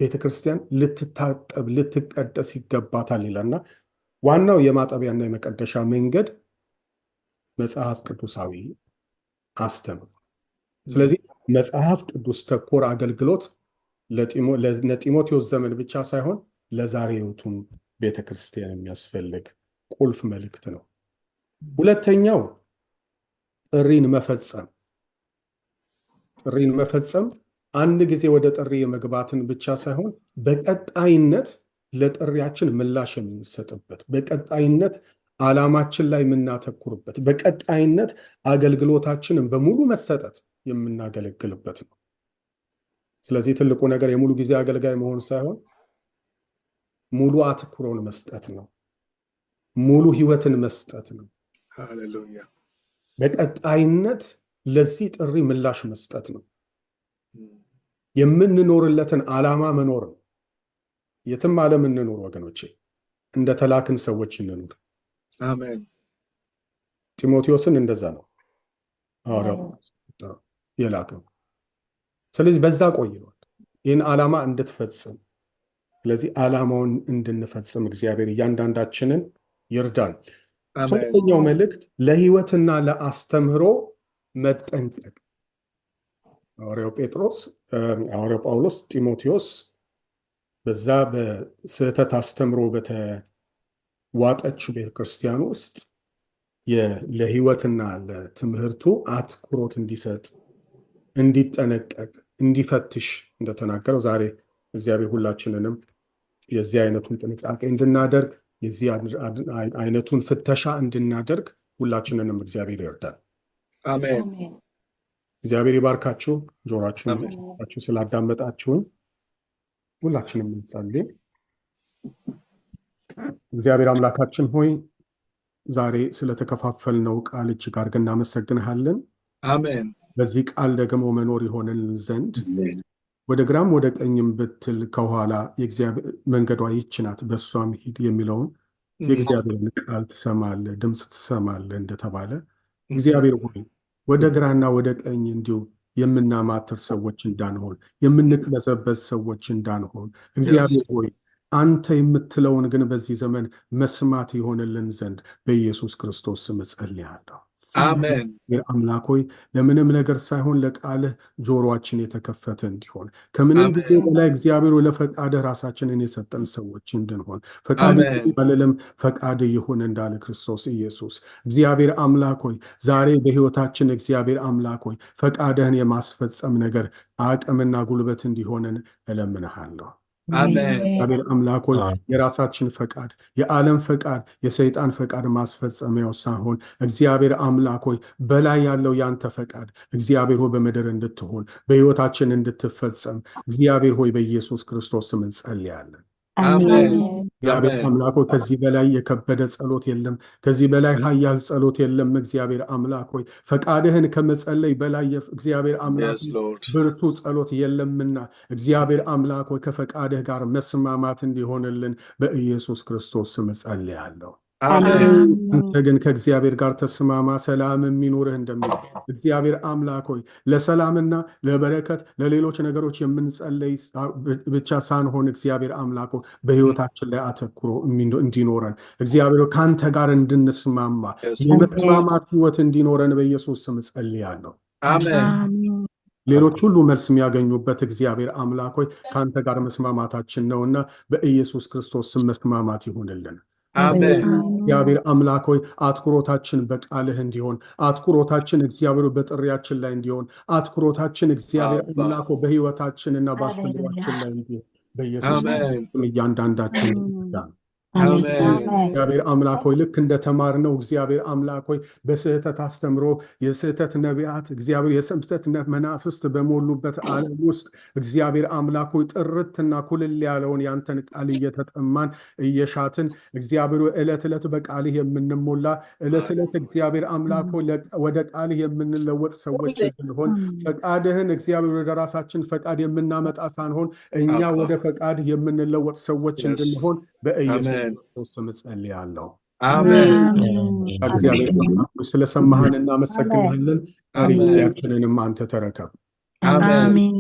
Speaker 2: ቤተክርስቲያን ልትታጠብ ልትቀደስ ይገባታል ይላልና ዋናው የማጠቢያና የመቀደሻ መንገድ መጽሐፍ ቅዱሳዊ አስተምሮ። ስለዚህ መጽሐፍ ቅዱስ ተኮር አገልግሎት ለጢሞቴዎስ ዘመን ብቻ ሳይሆን ለዛሬውቱም ቤተክርስቲያን የሚያስፈልግ ቁልፍ መልእክት ነው። ሁለተኛው ጥሪን መፈጸም አንድ ጊዜ ወደ ጥሪ የመግባትን ብቻ ሳይሆን በቀጣይነት ለጥሪያችን ምላሽ የምንሰጥበት፣ በቀጣይነት ዓላማችን ላይ የምናተኩርበት፣ በቀጣይነት አገልግሎታችንን በሙሉ መሰጠት የምናገለግልበት ነው። ስለዚህ ትልቁ ነገር የሙሉ ጊዜ አገልጋይ መሆን ሳይሆን ሙሉ አትኩሮን መስጠት ነው። ሙሉ ህይወትን መስጠት ነው።
Speaker 1: ሃሌሉያ።
Speaker 2: በቀጣይነት ለዚህ ጥሪ ምላሽ መስጠት ነው። የምንኖርለትን ዓላማ መኖር ነው። የትም ዓለም እንኖር ወገኖቼ፣ እንደ ተላክን ሰዎች እንኖር።
Speaker 1: አሜን።
Speaker 2: ጢሞቴዎስን እንደዛ ነው ሐዋርያው የላከው። ስለዚህ በዛ ቆይቷል ይህን ዓላማ እንድትፈጽም። ስለዚህ ዓላማውን እንድንፈጽም እግዚአብሔር እያንዳንዳችንን ይርዳል። ሶስተኛው መልእክት ለህይወትና ለአስተምህሮ መጠንቀቅ። ሐዋርያው ጳውሎስ ጢሞቴዎስ በዛ በስህተት አስተምሮ በተዋጠችው ቤተክርስቲያን ውስጥ ለህይወትና ለትምህርቱ አትኩሮት እንዲሰጥ፣ እንዲጠነቀቅ፣ እንዲፈትሽ እንደተናገረው ዛሬ እግዚአብሔር ሁላችንንም የዚህ አይነቱን ጥንቃቄ እንድናደርግ፣ የዚህ አይነቱን ፍተሻ እንድናደርግ ሁላችንንም እግዚአብሔር ይርዳል።
Speaker 1: አሜን።
Speaker 2: እግዚአብሔር ይባርካችሁ። ጆሮአችሁን ስላዳመጣችሁን ሁላችንም እንጸልይ። እግዚአብሔር አምላካችን ሆይ ዛሬ ስለተከፋፈልነው ቃል እጅግ አድርገን እናመሰግንሃለን።
Speaker 1: አሜን።
Speaker 2: በዚህ ቃል ደግሞ መኖር ይሆንልን ዘንድ ወደ ግራም ወደ ቀኝም ብትል ከኋላ የእግዚአብሔር መንገዷ ይህች ናት በእሷም ሂድ የሚለውን የእግዚአብሔርን ቃል ትሰማለህ፣ ድምፅ ትሰማለህ እንደተባለ እግዚአብሔር ሆይ ወደ ግራና ወደ ቀኝ እንዲሁ የምናማትር ሰዎች እንዳንሆን፣ የምንቅበዘበዝ ሰዎች እንዳንሆን እግዚአብሔር ሆይ አንተ የምትለውን ግን በዚህ ዘመን መስማት ይሆንልን ዘንድ በኢየሱስ ክርስቶስ ስም ጸልያለሁ።
Speaker 1: አሜን።
Speaker 2: አምላክ ሆይ ለምንም ነገር ሳይሆን ለቃልህ ጆሮአችን የተከፈተ እንዲሆን ከምንም ጊዜ በላይ እግዚአብሔር ለፈቃድህ ራሳችንን የሰጠን ሰዎች እንድንሆን ፈቃድ ይሁን እንዳለ ክርስቶስ ኢየሱስ እግዚአብሔር አምላክ ሆይ ዛሬ በሕይወታችን እግዚአብሔር አምላክ ሆይ ፈቃድህን የማስፈጸም ነገር አቅምና ጉልበት እንዲሆንን እለምንሃለሁ። እግዚአብሔር አምላክ ሆይ የራሳችን ፈቃድ፣ የዓለም ፈቃድ፣ የሰይጣን ፈቃድ ማስፈጸሚያው ሳይሆን እግዚአብሔር አምላክ ሆይ በላይ ያለው ያንተ ፈቃድ እግዚአብሔር ሆይ በምድር እንድትሆን በሕይወታችን እንድትፈጸም እግዚአብሔር ሆይ በኢየሱስ ክርስቶስ ስም እንጸልያለን። እግዚአብሔር አምላክ ሆይ ከዚህ በላይ የከበደ ጸሎት የለም። ከዚህ በላይ ኃያል ጸሎት የለም። እግዚአብሔር አምላክ ሆይ ፈቃድህን ከመጸለይ በላይ እግዚአብሔር አምላክ ብርቱ ጸሎት የለምና እግዚአብሔር አምላክ ሆይ ከፈቃድህ ጋር መስማማት እንዲሆንልን በኢየሱስ ክርስቶስ ስም ጸልያለሁ። አንተ ግን ከእግዚአብሔር ጋር ተስማማ፣ ሰላም የሚኖርህ እንደሚል እግዚአብሔር አምላክ ሆይ ለሰላምና ለበረከት ለሌሎች ነገሮች የምንጸለይ ብቻ ሳንሆን እግዚአብሔር አምላክ ሆይ በሕይወታችን ላይ አተኩሮ እንዲኖረን እግዚአብሔር ከአንተ ጋር እንድንስማማ የመስማማት ሕይወት እንዲኖረን በኢየሱስ ስም ጸልያለሁ። ሌሎች ሁሉ መልስ የሚያገኙበት እግዚአብሔር አምላክ ሆይ ከአንተ ጋር መስማማታችን ነውና በኢየሱስ ክርስቶስ ስም መስማማት ይሁንልን። እግዚአብሔር አምላክ ሆይ አትኩሮታችን በቃልህ እንዲሆን፣ አትኩሮታችን እግዚአብሔር በጥሪያችን ላይ እንዲሆን፣ አትኩሮታችን እግዚአብሔር አምላክ ሆይ በሕይወታችንና በአስተምሯችን ላይ እንዲሆን በኢየሱስ ክርስቶስ እያንዳንዳችን እግዚአብሔር አምላክ ሆይ ልክ እንደተማርነው እግዚአብሔር አምላክ ሆይ በስህተት አስተምሮ የስህተት ነቢያት እግዚአብሔር የስህተት መናፍስት በሞሉበት ዓለም ውስጥ እግዚአብሔር አምላክ ሆይ ጥርትና ኩልል ያለውን ያንተን ቃል እየተጠማን እየሻትን እግዚአብሔር ዕለት ዕለት በቃልህ የምንሞላ ዕለት ዕለት እግዚአብሔር አምላክ ሆይ ወደ ቃልህ የምንለወጥ ሰዎች እንድንሆን ፈቃድህን እግዚአብሔር ወደ ራሳችን ፈቃድ የምናመጣ ሳንሆን እኛ ወደ ፈቃድህ የምንለወጥ ሰዎች እንድንሆን በኢየሱስ ክርስቶስ ስም ጸልያለሁ።
Speaker 1: አሜን
Speaker 2: እግዚአብሔር ስለሰማህን እናመሰግናለን። ቀሪ
Speaker 1: አሜን
Speaker 2: ጊዜያችንንም አንተ ተረከብ።
Speaker 1: አሜን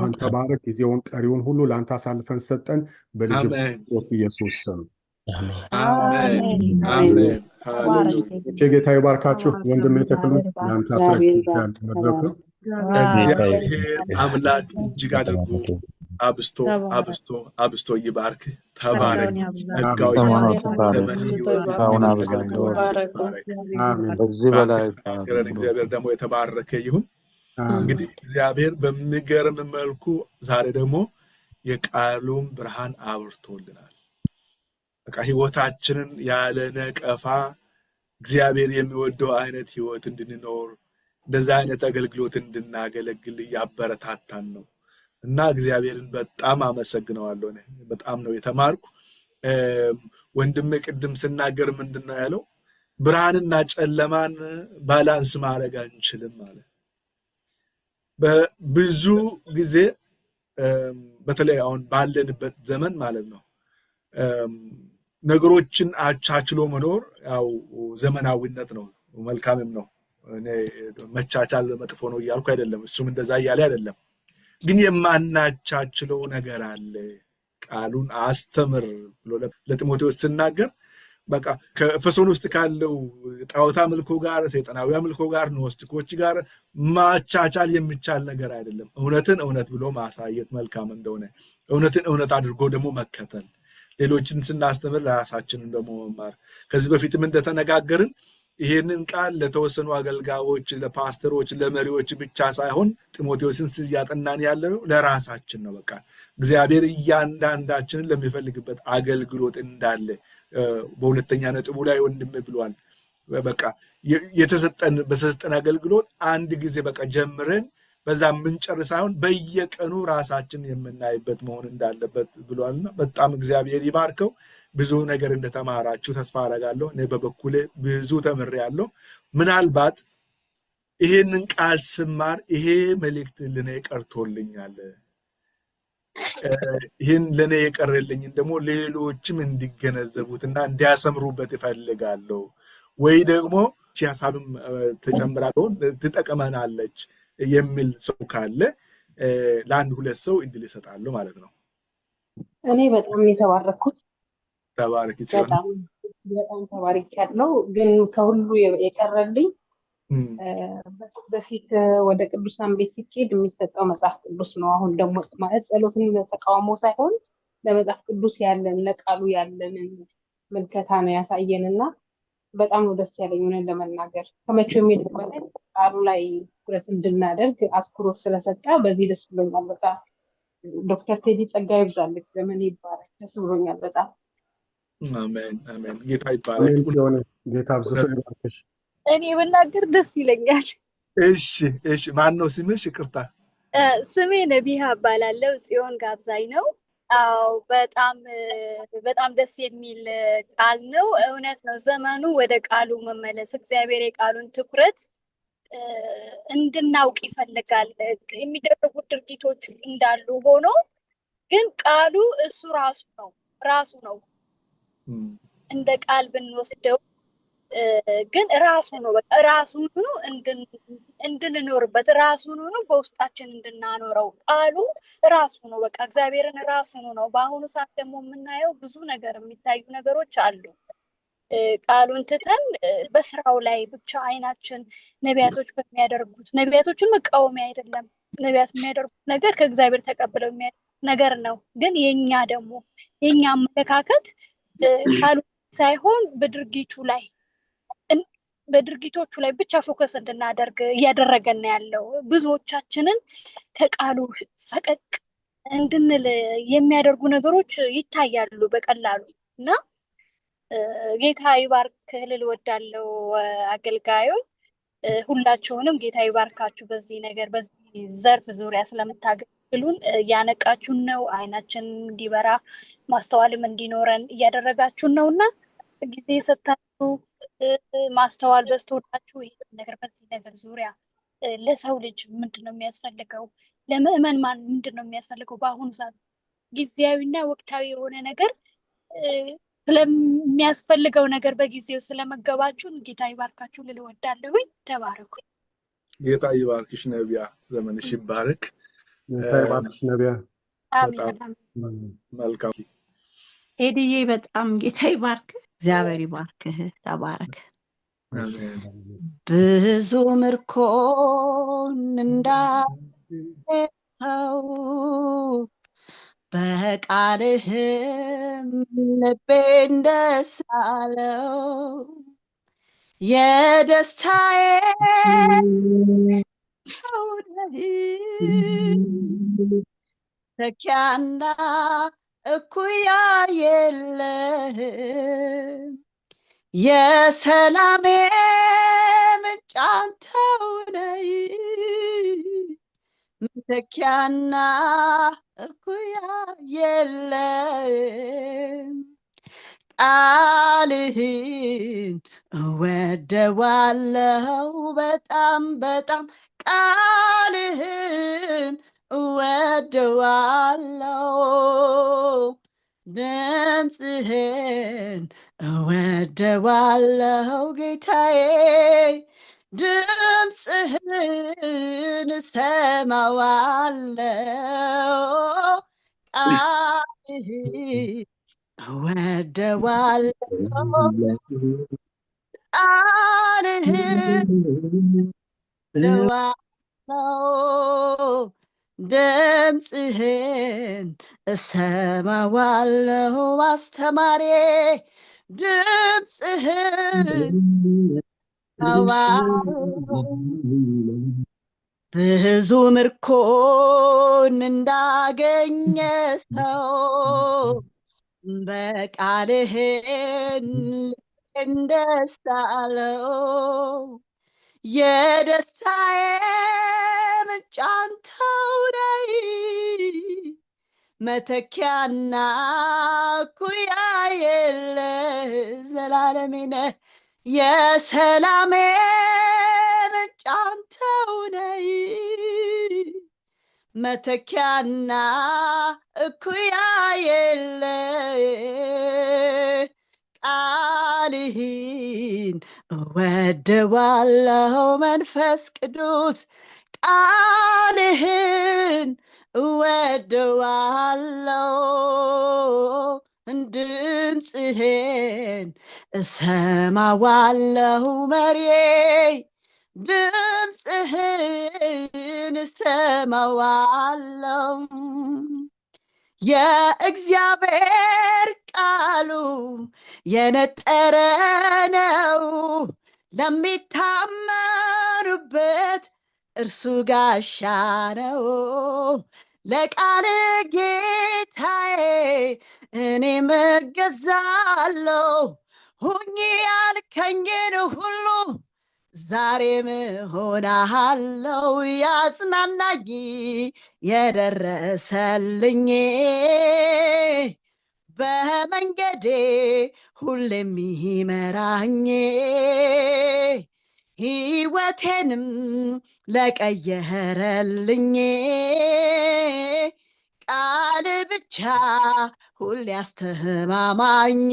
Speaker 2: አንተ ባረክ። ጊዜውን ቀሪውን ሁሉ ለአንተ አሳልፈን ሰጠን። በልጅ
Speaker 1: አሜን
Speaker 2: ኢየሱስ ስም
Speaker 1: አሜን አሜን። ሃሌሉያ።
Speaker 2: ጌታ ይባርካችሁ። ወንድሜ ተክሉ ለአንተ አስረክቤያለሁ መድረኩን።
Speaker 1: እግዚአብሔር አምላክ እጅግ አድርጎ አብስቶ አብስቶ አብስቶ ይባርክ። ተባረክ። ጸጋው ዘመን ይወጣ። እግዚአብሔር ደግሞ የተባረከ ይሁን። እንግዲህ እግዚአብሔር በሚገርም መልኩ ዛሬ ደግሞ የቃሉን ብርሃን አብርቶልናል። በቃ ህይወታችንን ያለ ነቀፋ እግዚአብሔር የሚወደው አይነት ህይወት እንድንኖር እንደዛ አይነት አገልግሎት እንድናገለግል እያበረታታን ነው እና እግዚአብሔርን በጣም አመሰግነዋለሁ። በጣም ነው የተማርኩ። ወንድሜ ቅድም ስናገር ምንድን ነው ያለው? ብርሃንና ጨለማን ባላንስ ማድረግ አንችልም ማለት። በብዙ ጊዜ በተለይ አሁን ባለንበት ዘመን ማለት ነው ነገሮችን አቻችሎ መኖር ያው ዘመናዊነት ነው፣ መልካምም ነው። እኔ መቻቻል መጥፎ ነው እያልኩ አይደለም፣ እሱም እንደዛ እያለ አይደለም። ግን የማናቻችለው ነገር አለ። ቃሉን አስተምር ብሎ ለጢሞቴዎስ ሲናገር በቃ ከኤፌሶን ውስጥ ካለው ጣዖት አምልኮ ጋር፣ ሰይጣናዊ አምልኮ ጋር፣ ኖስቲኮች ጋር ማቻቻል የሚቻል ነገር አይደለም። እውነትን እውነት ብሎ ማሳየት መልካም እንደሆነ እውነትን እውነት አድርጎ ደግሞ መከተል፣ ሌሎችን ስናስተምር ለራሳችንን ደግሞ መማር። ከዚህ በፊትም እንደተነጋገርን ይሄንን ቃል ለተወሰኑ አገልጋዮች፣ ለፓስተሮች፣ ለመሪዎች ብቻ ሳይሆን ጢሞቴዎስን እያጠናን ያለው ለራሳችን ነው። በቃ እግዚአብሔር እያንዳንዳችንን ለሚፈልግበት አገልግሎት እንዳለ በሁለተኛ ነጥቡ ላይ ወንድም ብሏል። በቃ በተሰጠን አገልግሎት አንድ ጊዜ በቃ ጀምረን በዛ ምንጨርስ ሳይሆን በየቀኑ ራሳችን የምናይበት መሆን እንዳለበት ብሏልና በጣም እግዚአብሔር ይባርከው። ብዙ ነገር እንደተማራችሁ ተስፋ አደርጋለሁ። እኔ በበኩሌ ብዙ ተምሬያለሁ። ምናልባት ይሄንን ቃል ስማር ይሄ መልእክት ለኔ ቀርቶልኛል፣ ይሄን ለኔ የቀረልኝን ደግሞ ሌሎችም እንዲገነዘቡትና እንዲያሰምሩበት ይፈልጋለሁ። ወይ ደግሞ ሐሳብም ተጨምራለሁ ትጠቅመናለች የሚል ሰው ካለ ለአንድ ሁለት ሰው እድል ይሰጣሉ ማለት ነው።
Speaker 3: እኔ በጣም የተባረኩት
Speaker 1: ተባረክ።
Speaker 3: በጣም ተባረክ ያለው ግን ከሁሉ የቀረልኝ በፊት ወደ ቅዱሳን ቤት ሲኬድ የሚሰጠው መጽሐፍ ቅዱስ ነው። አሁን ደግሞ ማለት ጸሎትን ተቃውሞ ሳይሆን ለመጽሐፍ ቅዱስ ያለን ለቃሉ ያለንን ምልከታ ነው ያሳየንና በጣም ነው ደስ ያለኝ። ሆነን ለመናገር ከመቼውም ይልቅ በላይ ቃሉ ላይ ትኩረት እንድናደርግ አትኩሮት ስለሰጠ በዚህ ደስ ብሎኛል በጣም። ዶክተር ቴዲ ጸጋ ይብዛልህ፣ ዘመን ይባረክ። ደስ ብሎኛል በጣም።
Speaker 1: አሜን አሜን። ጌታ ይባረክ።
Speaker 2: ጌታ አብዝቶ ይባርክሽ።
Speaker 4: እኔ ብናገር ደስ ይለኛል።
Speaker 1: እሺ እሺ። ማን ነው ስምሽ? ይቅርታ።
Speaker 4: ስሜ ነቢሃ እባላለሁ። ጽዮን ጋብዛኝ ነው። አዎ በጣም ደስ የሚል ቃል ነው። እውነት ነው። ዘመኑ ወደ ቃሉ መመለስ፣ እግዚአብሔር የቃሉን ትኩረት እንድናውቅ ይፈልጋል። የሚደረጉ ድርጊቶች እንዳሉ ሆኖ ግን ቃሉ እሱ ራሱ ነው። እንደ ቃል ብንወስደው ግን ራሱ ነው። በቃ ራሱን እንድንኖርበት ራሱን በውስጣችን እንድናኖረው ቃሉ ራሱ ነው። በቃ እግዚአብሔርን ራሱን ነው። በአሁኑ ሰዓት ደግሞ የምናየው ብዙ ነገር የሚታዩ ነገሮች አሉ። ቃሉን ትተን በስራው ላይ ብቻ አይናችን ነቢያቶች በሚያደርጉት ነቢያቶችን መቃወሚያ አይደለም። ነቢያት የሚያደርጉት ነገር ከእግዚአብሔር ተቀብለው የሚያደርጉት ነገር ነው። ግን የኛ አመለካከት ቃሉ ሳይሆን በድርጊቶቹ ላይ ብቻ ፎከስ እንድናደርግ እያደረገን ያለው ብዙዎቻችንን ከቃሉ ፈቀቅ እንድንል የሚያደርጉ ነገሮች ይታያሉ በቀላሉ እና ጌታ ይባርክ ልል እወዳለሁ። አገልጋዩን ሁላችሁንም ጌታ ይባርካችሁ። በዚህ ነገር በዚህ ዘርፍ ዙሪያ ስለምታገለግሉን እያነቃችሁን ነው። አይናችን እንዲበራ ማስተዋልም እንዲኖረን እያደረጋችሁን ነውና ጊዜ ሰጥታችሁ ማስተዋል በዝቶላችሁ ይሄን ነገር በዚህ ነገር ዙሪያ ለሰው ልጅ ምንድነው የሚያስፈልገው፣ ለምዕመን ምንድነው የሚያስፈልገው፣ በአሁኑ ሰዓት ጊዜያዊና ወቅታዊ የሆነ ነገር ስለሚያስፈልገው ነገር በጊዜው ስለመገባችሁን ጌታ ይባርካችሁ ልል እወዳለሁኝ። ተባረኩ።
Speaker 1: ጌታ ይባርክሽ ነቢያ፣ ዘመንሽ ይባረክ።
Speaker 2: ጌታ ይባርክሽ ነቢያ።
Speaker 1: በጣም መልካም
Speaker 5: ኤድዬ፣ በጣም ጌታ ይባርክ፣ እግዚአብሔር ይባርክህ፣ ተባረክ። ብዙ ምርኮን እንዳለው በቃልህም ልቤን ደስ አለው። የደስታዬ ተኪያና እኩያ የለህም። የሰላሜ ምንጭ አንተው ነህ፣ መተኪያና እኩያ የለህም። ቃልህን እወደዋለሁ በጣም በጣም፣ ቃልህን እወደዋለሁ። ድምፅህን እወደዋለሁ ጌታዬ፣ ድምፅህን እሰማዋለሁ። ቃልህን እወደዋለሁ፣ ቃልህን እወደዋለሁ። ድምፅህን እሰማዋለሁ አስተማሪ፣ ድምፅህን እሰማዋለሁ። ብዙ ምርኮን እንዳገኘ ሰው በቃልህን ደስ አለው። የደስታዬ ምንጭ አንተው ነህ፣ መተኪያና እኩያ የለህ። ዘላለሜ ነህ፣ የሰላሜ ምንጭ አንተው ነህ፣ መተኪያና እኩያ የለህ። ቃልህን እወደዋለሁ መንፈስ ቅዱስ፣ ቃልህን እወደዋለሁ። ድምፅህን እሰማዋለሁ መሪዬ፣ ድምፅህን እሰማዋለሁ። የእግዚአብሔር ቃሉ የነጠረ ነው፣ ለሚታመኑበት እርሱ ጋሻ ነው። ለቃል ጌታዬ እኔ እገዛለሁ፣ ሁኚ ያልከኝን ሁሉ ዛሬም ሆናለሁ። ያጽናናኝ የደረሰልኝ በመንገዴ ሁሌም ይመራኝ፣ ሕይወቴንም ለቀየረልኝ ቃል ብቻ ሁሌ አስተማማኝ።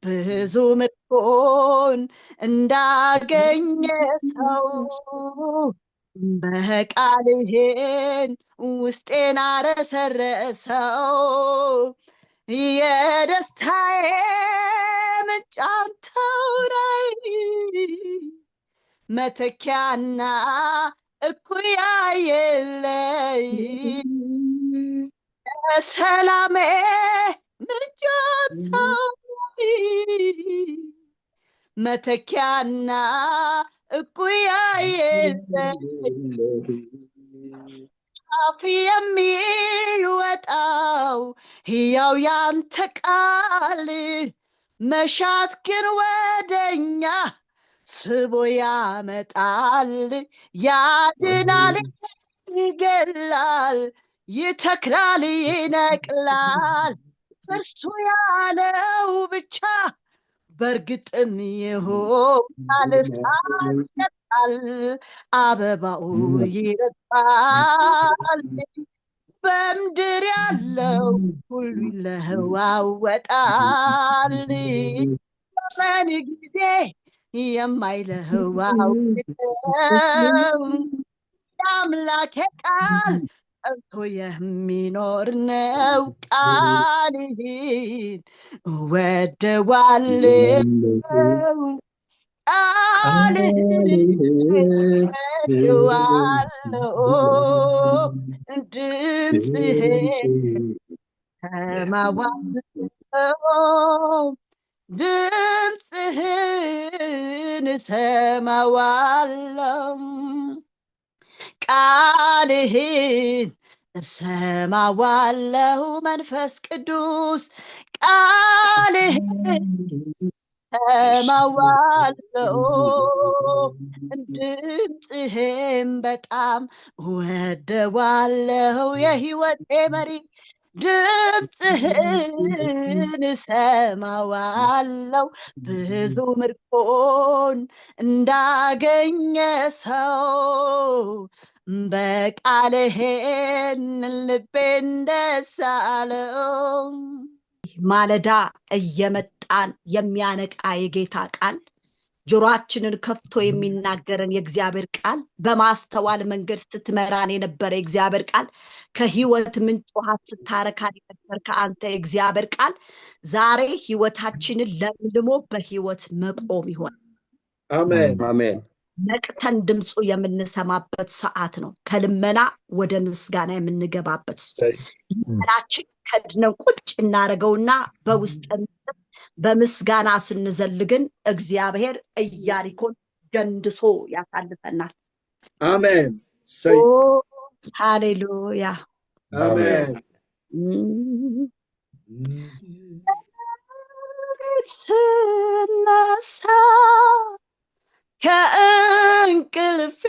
Speaker 5: ብዙ ምርኮን እንዳገኘ ሰው በቃልህን ውስጤን አረሰረሰው። የደስታዬ ምንጭ አንተው ነህ፣ መተኪያና እኩያ የለህ። ሰላሜ ምንጭ አንተው ነህ፣ መተኪያና እኩያ የለህ። አፍ የሚወጣው ሕያው ያንተ ቃል መሻት ግን ወደኛ ስቦ ያመጣል። ያድናል፣ ይገላል፣ ይተክላል፣ ይነቅላል። እርሱ ያለው ብቻ በእርግጥም ይሆናል። ሳር ይጠጣል፣ አበባው ይረግፋል፣ በምድር ያለው ሁሉ ይለዋወጣል። ዘመን ጊዜ የማይለዋወጠው የአምላኬ ቃል ጸንቶ የሚኖር ነው። ቃልህን እወደዋለሁ፣ ቃልህን እወደዋለሁ፣ ድምፅህን እሰማዋለሁ፣ ድምፅህን እሰማዋለሁ፣ ቃልህን እሰማዋለሁ። መንፈስ ቅዱስ ቃልህን እሰማዋለሁ፣ ድምፅህን በጣም እወደዋለሁ። የህይወቴ መሪ ድምፅህን እሰማዋለሁ። ብዙ ምርኮን እንዳገኘ ሰው በቃልህን ልቤን ደስ አለው። ማለዳ እየመጣን የሚያነቃ የጌታ ቃል፣ ጆሮአችንን ከፍቶ የሚናገረን የእግዚአብሔር ቃል፣ በማስተዋል መንገድ ስትመራን የነበረ የእግዚአብሔር ቃል፣ ከህይወት ምንጭ ውሃ ስታረካን የነበር ከአንተ የእግዚአብሔር ቃል ዛሬ ህይወታችንን ለምልሞ በህይወት መቆም ይሆን።
Speaker 1: አሜን
Speaker 6: አሜን።
Speaker 5: ነቅተን ድምፁ የምንሰማበት ሰዓት ነው። ከልመና ወደ ምስጋና የምንገባበት ልመናችን ከድነን ቁጭ እናደርገውና በውስጥ በምስጋና ስንዘልግን እግዚአብሔር ኢያሪኮን ገንድሶ ያሳልፈናል።
Speaker 1: አሜን
Speaker 5: ሃሌሉያ
Speaker 1: አሜን።
Speaker 5: ስነሳ ከእንቅልፌ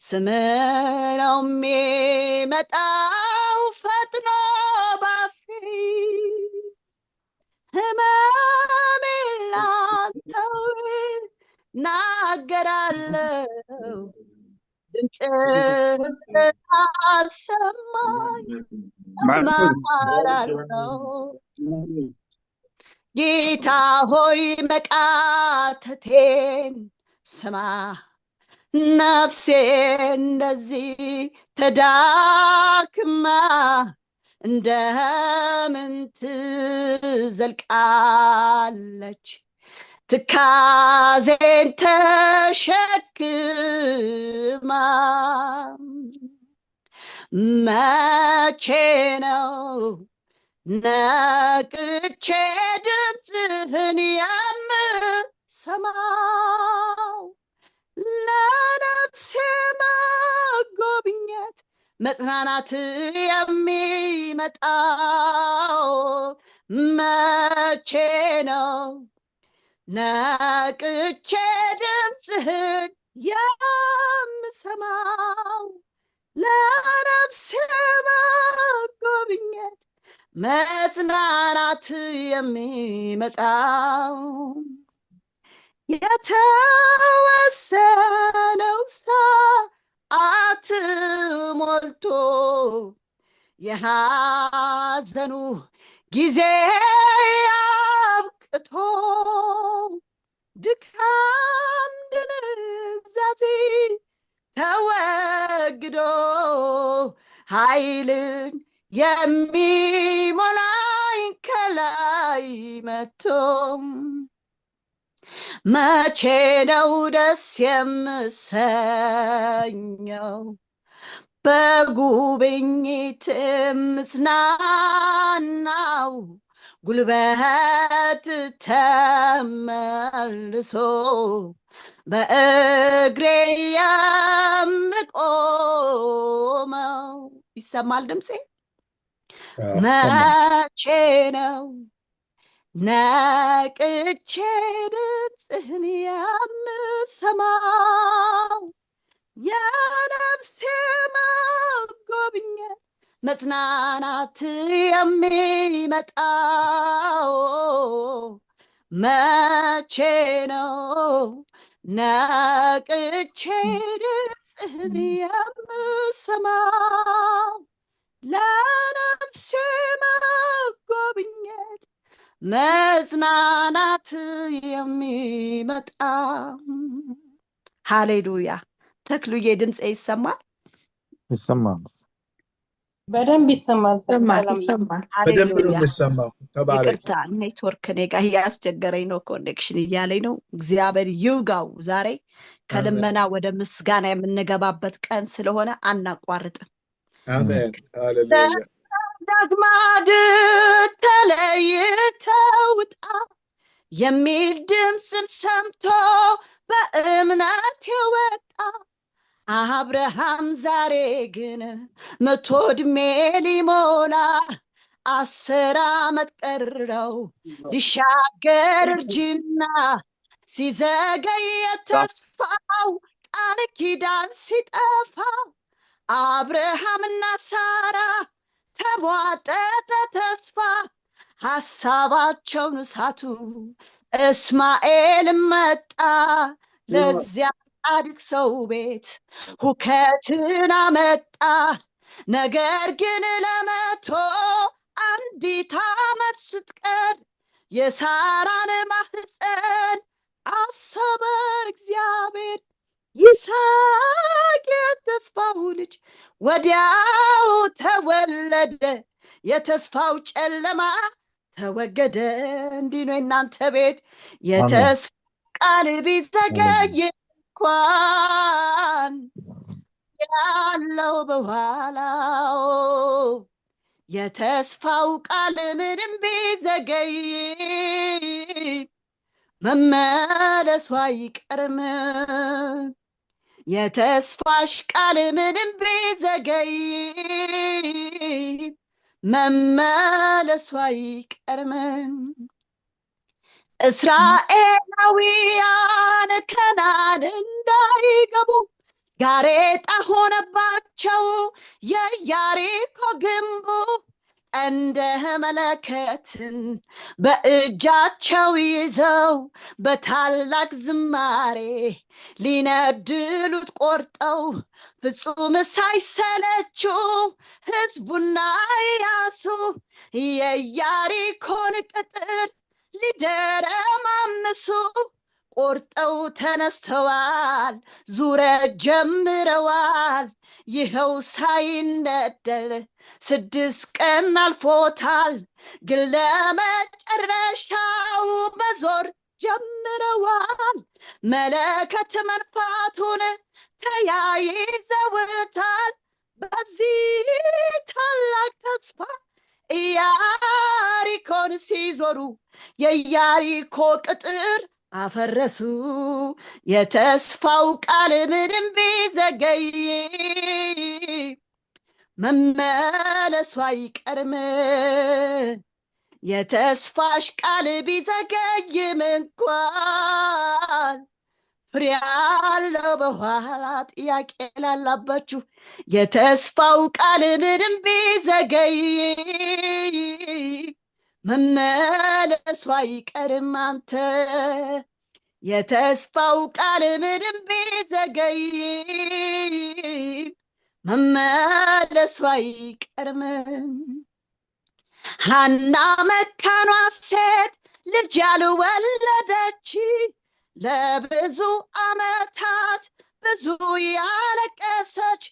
Speaker 5: ስምህ ነው የሚመጣው ፈጥኖ ባፌ፣ ህመሜን ላንተው ናገራለሁ፣ ድምፅህን አሰማኝ እማራለሁ። ጌታ ሆይ መቃተቴን ስማ፣ ነፍሴ እንደዚህ ተዳክማ እንደምን ትዘልቃለች? ትካዜን ተሸክማ መቼ ነው ነቅቼ ድምፅህን የምሰማው? ለነፍሴ መጎብኘት መጽናናት የሚመጣው መቼ ነው? ነቅቼ ድምፅህን የምሰማው? ለነፍሴ መጎብኘት መጽናናት የሚመጣው የተወሰነው ሰዓት ሞልቶ የሐዘኑ ጊዜ አብቅቶ ድካም ድንዛዜ ተወግዶ ኃይልን የሚሞላኝ ከላይ መጥቶ መቼ ነው ደስ የምሰኘው? በጉብኝት ምጽናናው ጉልበት ተመልሶ በእግሬ የምቆመው። ይሰማል ድምፄ? መቼ ነው ነቅቼ ድምፅህን የምሰማው? የነፍሴ መጎብኘት መጽናናት የሚመጣው መቼ ነው? ነቅቼ ድምፅ ድምፅህን የምሰማው ለነፍሴ መጎብኘት መጽናናት የሚመጣ። ሃሌሉያ። ተክሉዬ ድምፄ ይሰማል?
Speaker 6: ይሰማል።
Speaker 3: በደንብ ይሰማል።
Speaker 5: ይሰማል
Speaker 3: ሰላም
Speaker 5: ይሰማል።
Speaker 1: በደንብ ነው
Speaker 5: ሃሌሉያ።
Speaker 1: የሚሰማው። ተባረክ።
Speaker 5: ይቅርታ ኔትወርክ እኔ ጋር እያስቸገረኝ ነው፣ ኮኔክሽን እያለኝ ነው። እግዚአብሔር ይውጋው። ዛሬ ከልመና ወደ ምስጋና የምንገባበት ቀን ስለሆነ አናቋርጥም።
Speaker 1: አሜን። ሃሌሉያ።
Speaker 5: ዳግማድ ተለይተህ ውጣ የሚል ድምፅን ሰምቶ በእምነት የወጣ አብርሃም ዛሬ ግን 100 ዕድሜ ሊሞላ 10 ዓመት ቀረው ሊሻገር እርጅና። ሲዘገይ የተስፋው ቃል ኪዳን ሲጠፋ አብርሃምና ሳራ ተሟጠጠ ተስፋ። ሐሳባቸውን ሳቱ። እስማኤል መጣ ለዚያ ጻድቅ ሰው ቤት ሁከትን አመጣ። ነገር ግን ለ101 ዓመት ስትቀር የሳራን ማህፀን አሰበ እግዚአብሔር። ይስሐቅ የተስፋው ልጅ ወዲያው ተወለደ። የተስፋው ጨለማ ተወገደ። እንዲህ ነው እናንተ ቤት የተስፋ ቃል ቢዘገይ እንኳን ያለው በኋላው የተስፋው ቃል ምንም ቢዘገይ መመለሱ አይቀርም። የተስፋሽ ቃል ምንም ቢዘገይ መመለሱ አይቀርም። እስራኤላውያን ከነዓን እንዳይገቡ ጋሬጣ ሆነባቸው የኢያሪኮ ግንቡ። እንደ መለከትን በእጃቸው ይዘው በታላቅ ዝማሬ ሊነድሉት ቆርጠው ፍጹም ሳይሰለቹ ሕዝቡና ኢያሱ የኢያሪኮን ቅጥር ሊደረማምሱ ቆርጠው ተነስተዋል፣ ዙረት ጀምረዋል። ይኸው ሳይነደል 6 ቀን አልፎታል፣ ግን ለመጨረሻው መዞር ጀምረዋል። መለከት መንፋቱን ተያይዘውታል። በዚህ ታላቅ ተስፋ ኢያሪኮን ሲዞሩ የኢያሪኮ ቅጥር አፈረሱ። የተስፋው ቃል ምንም ቢዘገይ መመለሱ አይቀርም። የተስፋሽ ቃል ቢዘገይም እንኳን ፍሬ አለው በኋላ። ጥያቄ ላላባችሁ የተስፋው ቃል ምንም ቢዘገይ መመለሱ አይቀርም። አንተ የተስፋው ቃል ምንም ቢዘገይ መመለሱ አይቀርም። ሐና መካኗ ሴት ልጅ ያልወለደች ለብዙ ዓመታት ብዙ ያለቀሰች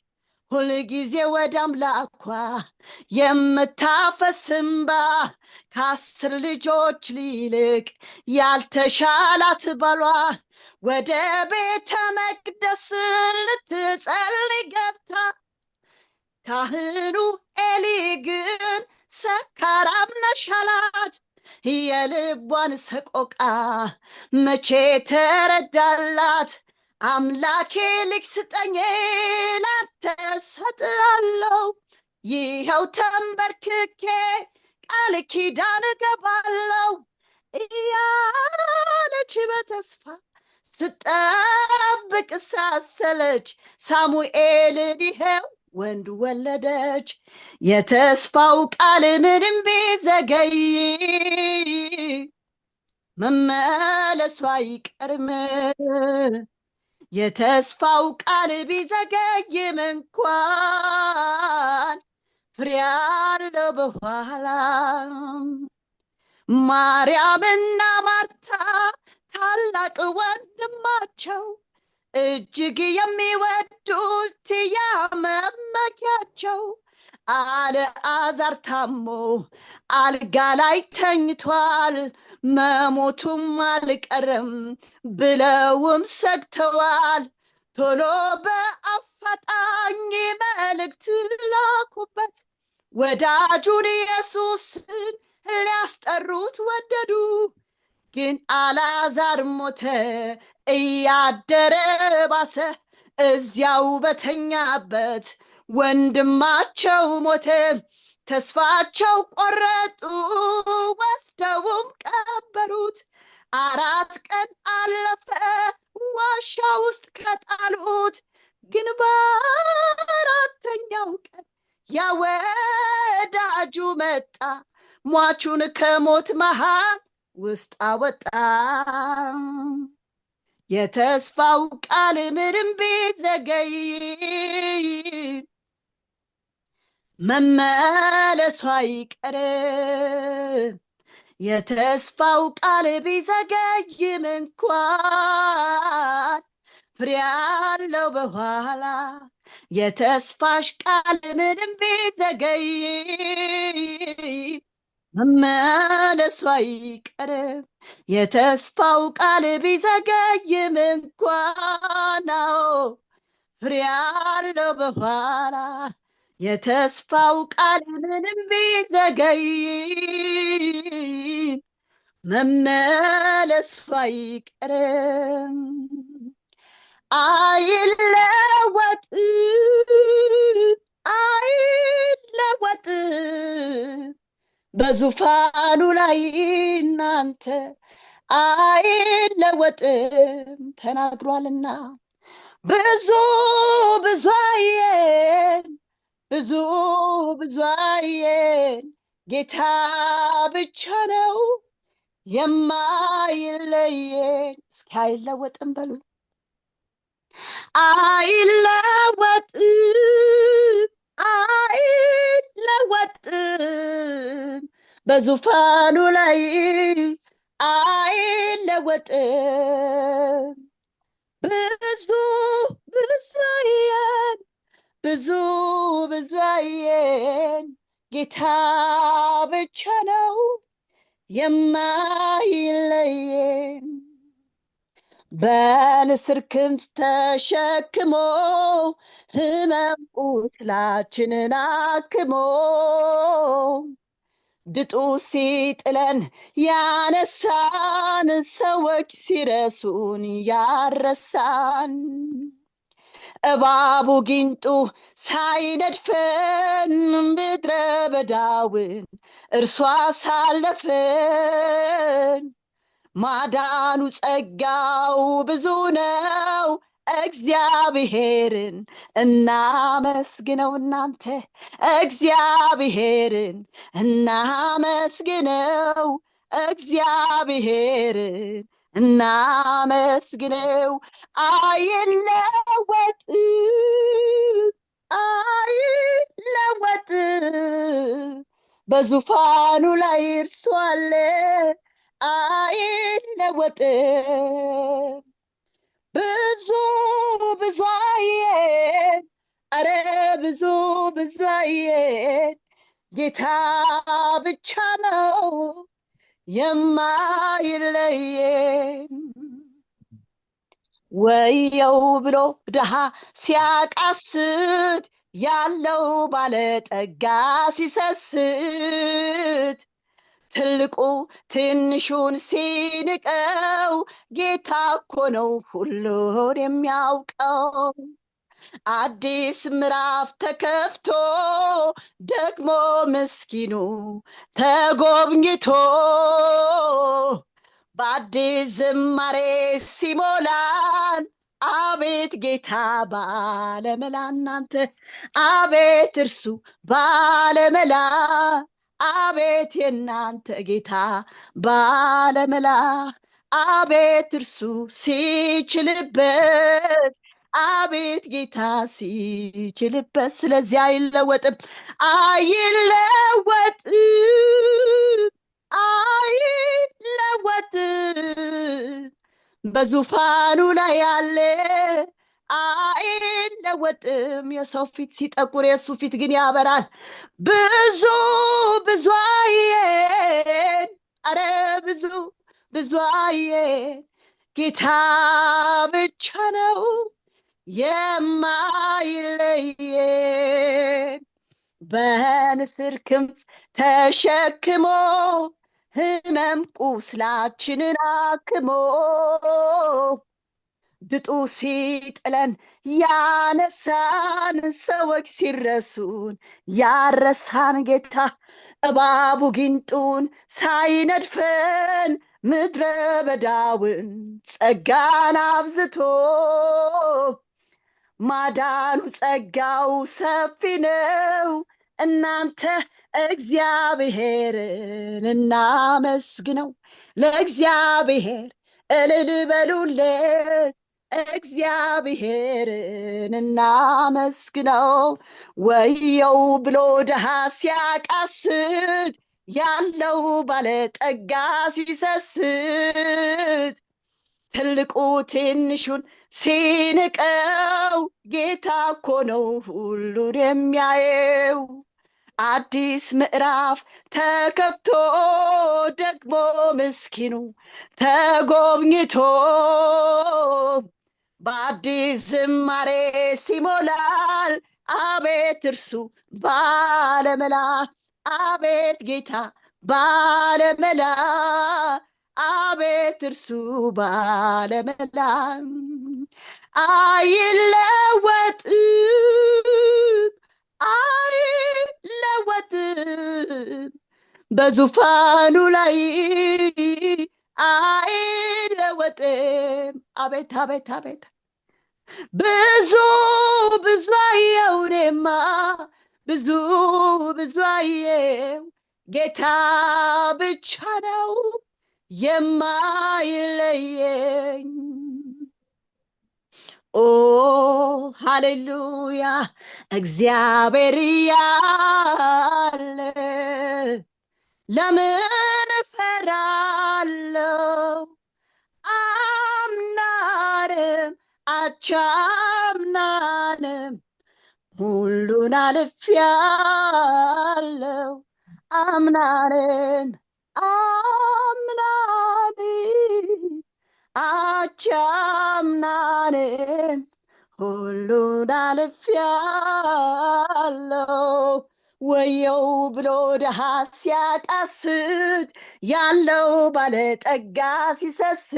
Speaker 5: ሁልጊዜ ወደ አምላኳ የምታፈስ እንባ ከ10 ልጆች ሊልቅ ያልተሻላት ባሏ ወደ ቤተ መቅደስ ልትጸልይ ገብታ ካህኑ ኤሊ ግን ሰካራም ነሽ አላት። የልቧን ሰቆቃ መቼ ተረዳላት? አምላኬ ልጅ ስጠኝ ላንተ እሰጥሃለሁ፣ ይኸው ተንበርክኬ ቃል ኪዳን እገባለሁ እያለች በተስፋ ስጠብቅ ሳሰለች ሳሙኤልን ይኸው ወንድ ወለደች። የተስፋው ቃል ምንም ቢዘገይ መመለሱ አይቀርም። የተስፋው ቃል ቢዘገይም እንኳን ፍሬ አለው በኋላ። ማርያምና ማርታ ታላቅ ወንድማቸው እጅግ የሚወዱት ያመመኪያቸው አልዓዛር ታሞ አልጋ ላይ ተኝቷል፣ መሞቱም አልቀረም ብለውም ሰግተዋል። ቶሎ በአፋጣኝ መልእክት ላኩበት፣ ወዳጁን ኢየሱስን ሊያስጠሩት ወደዱ። ግን አልዓዛር ሞተ፣ እያደረ ባሰ፣ እዚያው በተኛበት ወንድማቸው ሞተ። ተስፋቸው ቆረጡ፣ ወስደውም ቀበሩት። 4 ቀን አለፈ ዋሻ ውስጥ ከጣሉት። ግን በ4ኛው ቀን ያ ወዳጁ መጣ፣ ሟቹን ከሞት መሃል ውስጥ አወጣ። የተስፋው ቃል ምንም ቢዘገይ መመለሱ አይቀርም። የተስፋው ቃል ቢዘገይም እንኳን ፍሬ አለው በኋላ። የተስፋሽ ቃል ምንም ቢዘገይ መመለሱ አይቀርም። የተስፋው ቃል ቢዘገይም እንኳን ፍሬ አለው በኋላ። የተስፋው ቃል ምንም ቢዘገይ መመለሱ አይቀርም። አይለወጥም በዙፋኑ ላይ እናንተ አይለወጥም ተናግሯልና። ብዙ አየን፣ ጌታ ብቻ ነው የማይለየን። እስኪ አይለወጥም በሉ። አይለወጥም በዙፋኑ ላይ አይለወጥም። ብዙ አየን፣ ጌታ ብቻ ነው የማይለየን። በንስር ክንፍ ተሸክሞ ሕመም ቁስላችንን አክሞ ድጡ ሲጥለን ያነሳን፣ ሰዎች ሲረሱን ያረሳን፣ እባቡ ጊንጡ ሳይነድፈን ምድረ በዳውን እርሷ አሳለፈን። ማዳኑ ጸጋው ብዙ ነው፣ እግዚአብሔርን እናመስግነው። እናንተ እግዚአብሔርን እናመስግነው፣ እግዚአብሔርን እናመስግነው። አይለወጥም በዙፋኑ ላይ እርሱ አለ። አይለወጥም። ብዙ አየን፣ አረ ብዙ አየን፣ ጌታ ብቻ ነው የማይለየን። ወየው ብሎ ድሃ ሲያቃስት፣ ያለው ባለጠጋ ሲሰስት፣ ትልቁ ትንሹን ሲንቀው፣ ጌታ እኮ ነው ሁሉን የሚያውቀው። አዲስ ምዕራፍ ተከፍቶ ደግሞ ምስኪኑ ተጎብኝቶ፣ በአዲስ ዝማሬ ሲሞላን፣ አቤት ጌታ ባለመላ። እናንተ አቤት እርሱ ባለመላ፣ አቤት የእናንተ ጌታ ባለመላ፣ አቤት እርሱ ሲችልበት፣ አቤት ጌታ ሲችልበት። ስለዚህ አይለወጥም፣ አይለወጥም፣ አይለወጥም። በዙፋኑ ላይ ያለ አይለወጥም። የሰው ፊት ሲጠቁር የእሱ ፊት ግን ያበራል። ብዙ ብዙ አየን፣ አረ ብዙ ብዙ አየን። ጌታ ብቻ ነው የማይለየን። በንስር ክንፍ ተሸክሞ ህመም ቁስላችንን አክሞ ድጡ ሲጥለን ያነሳን፣ ሰዎች ሲረሱን ያረሳን ጌታ እባቡ ጊንጡን ሳይነድፈን ምድረ በዳውን ጸጋን አብዝቶ ማዳኑ ጸጋው ሰፊ ነው። እናንተ እግዚአብሔርን እናመስግነው፣ ለእግዚአብሔር እልል በሉለት፣ እግዚአብሔርን እናመስግነው። ወየው ብሎ ድሃ ሲያቃስት፣ ያለው ባለጠጋ ሲሰስት፣ ትልቁ ትንሹን ሲንቀው፣ ጌታ እኮ ነው ሁሉን የሚያየው። አዲስ ምዕራፍ ተከፍቶ ደግሞ ምስኪኑ ተጎብኝቶ፣ በአዲስ ዝማሬ ሲሞላል። አቤት እርሱ ባለመላ፣ አቤት ጌታ ባለመላ፣ አቤት እርሱ ባለመላ። አይለወጥም፣ አይለወጥም። በዙፋኑ ላይ አይለወጥም። አቤት አቤት አቤት። ብዙ ብዙ አየው እኔማ፣ ብዙ ብዙ አየው። ጌታ ብቻ ነው የማይለየኝ። ኦ ሃሌሉያ! እግዚአብሔር ያለ ለምን እፈራለሁ? አምናንም አቻምናንም ሁሉን አልፌያለሁ። አምናንም አቻምናንም ሁሉን አልፌያለሁ። ወየው ብሎ ድሃ ሲያቃስት፣ ያለው ባለጠጋ ሲሰስት፣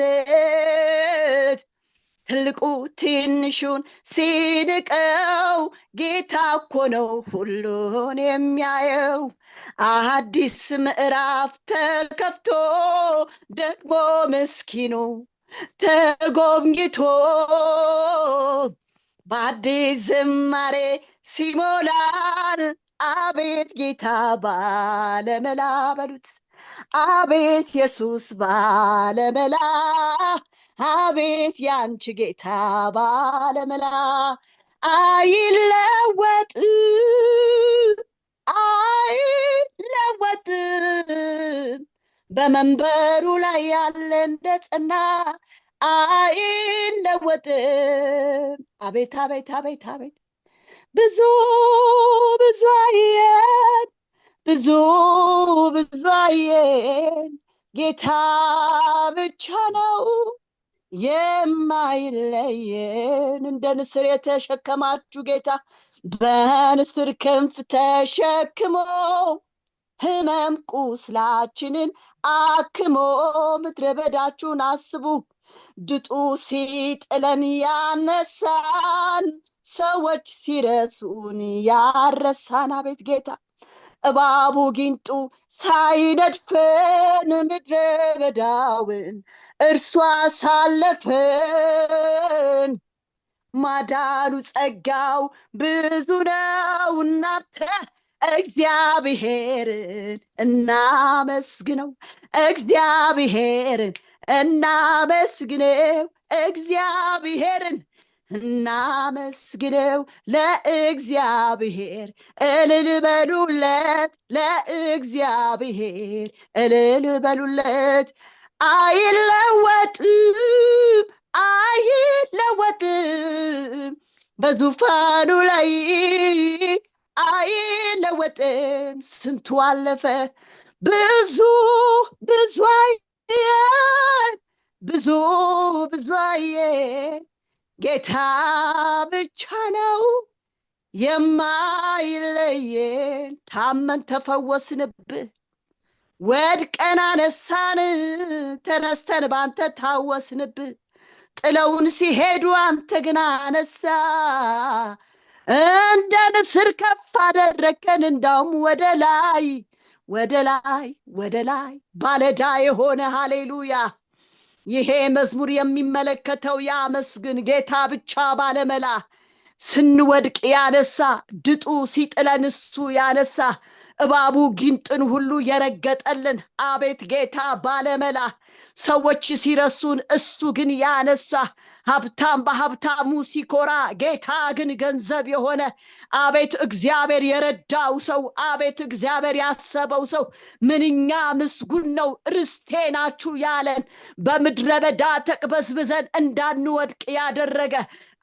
Speaker 5: ትልቁ ትንሹን ሲንቀው፣ ጌታ እኮ ነው ሁሉን የሚያየው። አዲስ ምዕራፍ ተከፍቶ ደግሞ ምስኪኑ ተጎብኝቶ፣ በአዲስ ዝማሬ ሲሞላን። አቤት ጌታ ባለመላ በሉት፣ አቤት ኢየሱስ ባለመላ፣ አቤት ያንቺ ጌታ ባለመላ። አይለወጥም፣ አይለወጥም። በመንበሩ ላይ ያለ እንደጸና አይለወጥም። አቤት አቤት አቤት አቤት። ብዙ ብዙ አየን፣ ብዙ ብዙ አየን። ጌታ ብቻ ነው የማይለየን። እንደ ንስር የተሸከማችሁ ጌታ በንስር ክንፍ ተሸክሞ ህመም ቁስላችንን አክሞ፣ ምድረ በዳችሁን አስቡ፣ ድጡ ሲጥለን ያነሳን፣ ሰዎች ሲረሱን ያረሳን። አቤት ጌታ እባቡ ጊንጡ ሳይነድፈን፣ ምድረ በዳውን እርሱ አሳለፈን። ማዳኑ ጸጋው ብዙ ነው። እናንተ እግዚአብሔርን እናመስግነው፣ እግዚአብሔርን እናመስግነው እግዚአብሔርን እናመስግነው ለእግዚአብሔር እልል በሉለት ለእግዚአብሔር እልል በሉለት አይለወጥም አይለወጥም በዙፋኑ ላይ አይለወጥም ስንቱ አለፈ ብዙ ብዙ አየን ብዙ ብዙ አየን ጌታ ብቻ ነው የማይለየን ታመን ተፈወስንብህ ወድቀን አነሳን ተነስተን ባንተ ታወስንብህ ጥለውን ሲሄዱ አንተ ግን አነሳ እንደ ንስር ከፍ አደረከን እንዳውም ወደ ላይ ወደ ላይ ወደ ላይ ባለዳ የሆነ ሃሌሉያ ይሄ መዝሙር የሚመለከተው ያመስግን ጌታ ብቻ ባለመላ ስንወድቅ ያነሳ ድጡ ሲጥለን እሱ ያነሳ እባቡ ጊንጥን ሁሉ የረገጠልን አቤት ጌታ ባለመላ ሰዎች ሲረሱን እሱ ግን ያነሳ ሀብታም በሀብታሙ ሲኮራ ጌታ ግን ገንዘብ የሆነ አቤት እግዚአብሔር የረዳው ሰው አቤት እግዚአብሔር ያሰበው ሰው ምንኛ ምስጉን ነው ርስቴ ናችሁ ያለን በምድረ በዳ ተቅበዝብዘን እንዳንወድቅ ያደረገ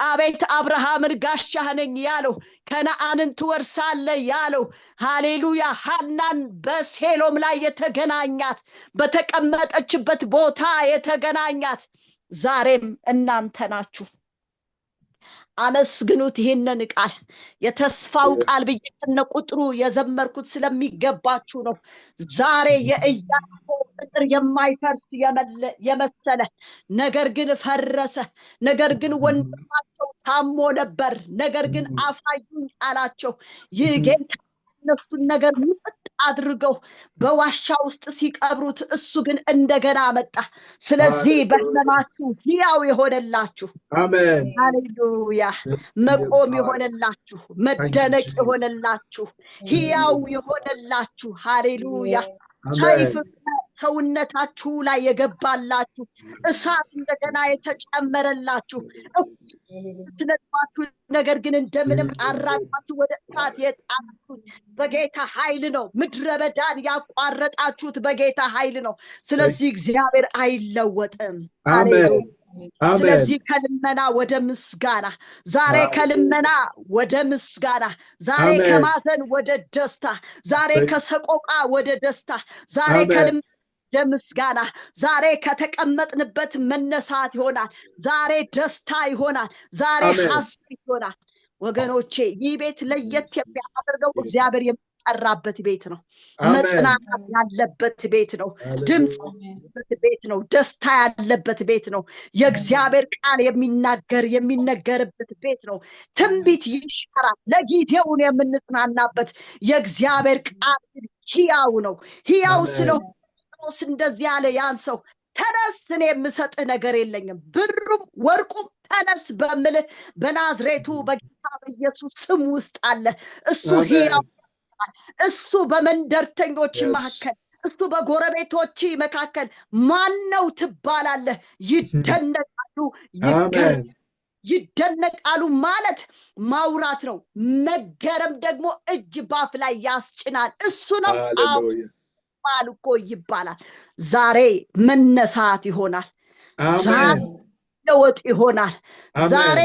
Speaker 5: አቤት አብርሃምን ጋሻህ ነኝ ያለው ከነዓንን ትወርሳለህ ያለው ሃሌሉያ ሐናን በሴሎም ላይ የተገናኛት በተቀመጠችበት ቦታ የተገናኛት ዛሬም እናንተ ናችሁ አመስግኑት ይሄንን ቃል የተስፋው ቃል በየቀነ ቁጥሩ የዘመርኩት ስለሚገባችሁ ነው ዛሬ የኢያሪኮ ቅጥር የማይፈርስ የመሰለ ነገር ግን ፈረሰ ነገር ግን ወንድማቸው ታሞ ነበር ነገር ግን አሳዩኝ አላቸው ይህ ጌታ እነሱን ነገር ሙጥጥ አድርገው በዋሻ ውስጥ ሲቀብሩት እሱ ግን እንደገና መጣ ስለዚህ በህመማችሁ ሕያው የሆነላችሁ
Speaker 1: አሜን
Speaker 5: ሃሌሉያ መቆም የሆነላችሁ መደነቅ የሆነላችሁ ሕያው የሆነላችሁ ሃሌሉያ ሰይፍ ሰውነታችሁ ላይ የገባላችሁ እሳት እንደገና የተጨመረላችሁ ስለጥፋችሁ ነገር ግን እንደምንም አራቃችሁ ወደ እሳት የጣላችሁት በጌታ ኃይል ነው ምድረ በዳን ያቋረጣችሁት በጌታ ኃይል ነው ስለዚህ እግዚአብሔር አይለወጥም
Speaker 1: አሜን
Speaker 5: ስለዚህ ከልመና ወደ ምስጋና ዛሬ ከልመና ወደ ምስጋና ዛሬ ከማዘን ወደ ደስታ ዛሬ ከሰቆቃ ወደ ደስታ ዛሬ ከልመና ወደ ምስጋና ዛሬ ከተቀመጥንበት መነሳት ይሆናል ዛሬ ደስታ ይሆናል ዛሬ ሐሴት ይሆናል ወገኖቼ ይህ ቤት ለየት የሚያደርገው እግዚአብሔር የሚጠራበት ቤት ነው መጽናናት ያለበት ቤት ነው ድምጽ ያለበት ቤት ነው ደስታ ያለበት ቤት ነው የእግዚአብሔር ቃል የሚነገርበት ቤት ነው ትንቢት ይሻራል ለጊዜው የምንጽናናበት የእግዚአብሔር ቃል ሕያው ነው ሕያው ስለሆነ እንደዚህ ያለ ያን ሰው ተነስ እኔ የምሰጥህ ነገር የለኝም ብሩም ወርቁም ተነስ በምልህ በናዝሬቱ በጌታ በኢየሱስ ስም ውስጥ አለ እሱ ሕያው እሱ በመንደርተኞች መካከል እሱ በጎረቤቶች መካከል ማነው ትባላለህ ይደነቃሉ ማለት ማውራት ነው መገረም ደግሞ እጅ ባፍ ላይ ያስጭናል እሱ ነው እኮ ይባላል ዛሬ መነሳት ይሆናል ዛሬ ለውጥ ይሆናል ዛሬ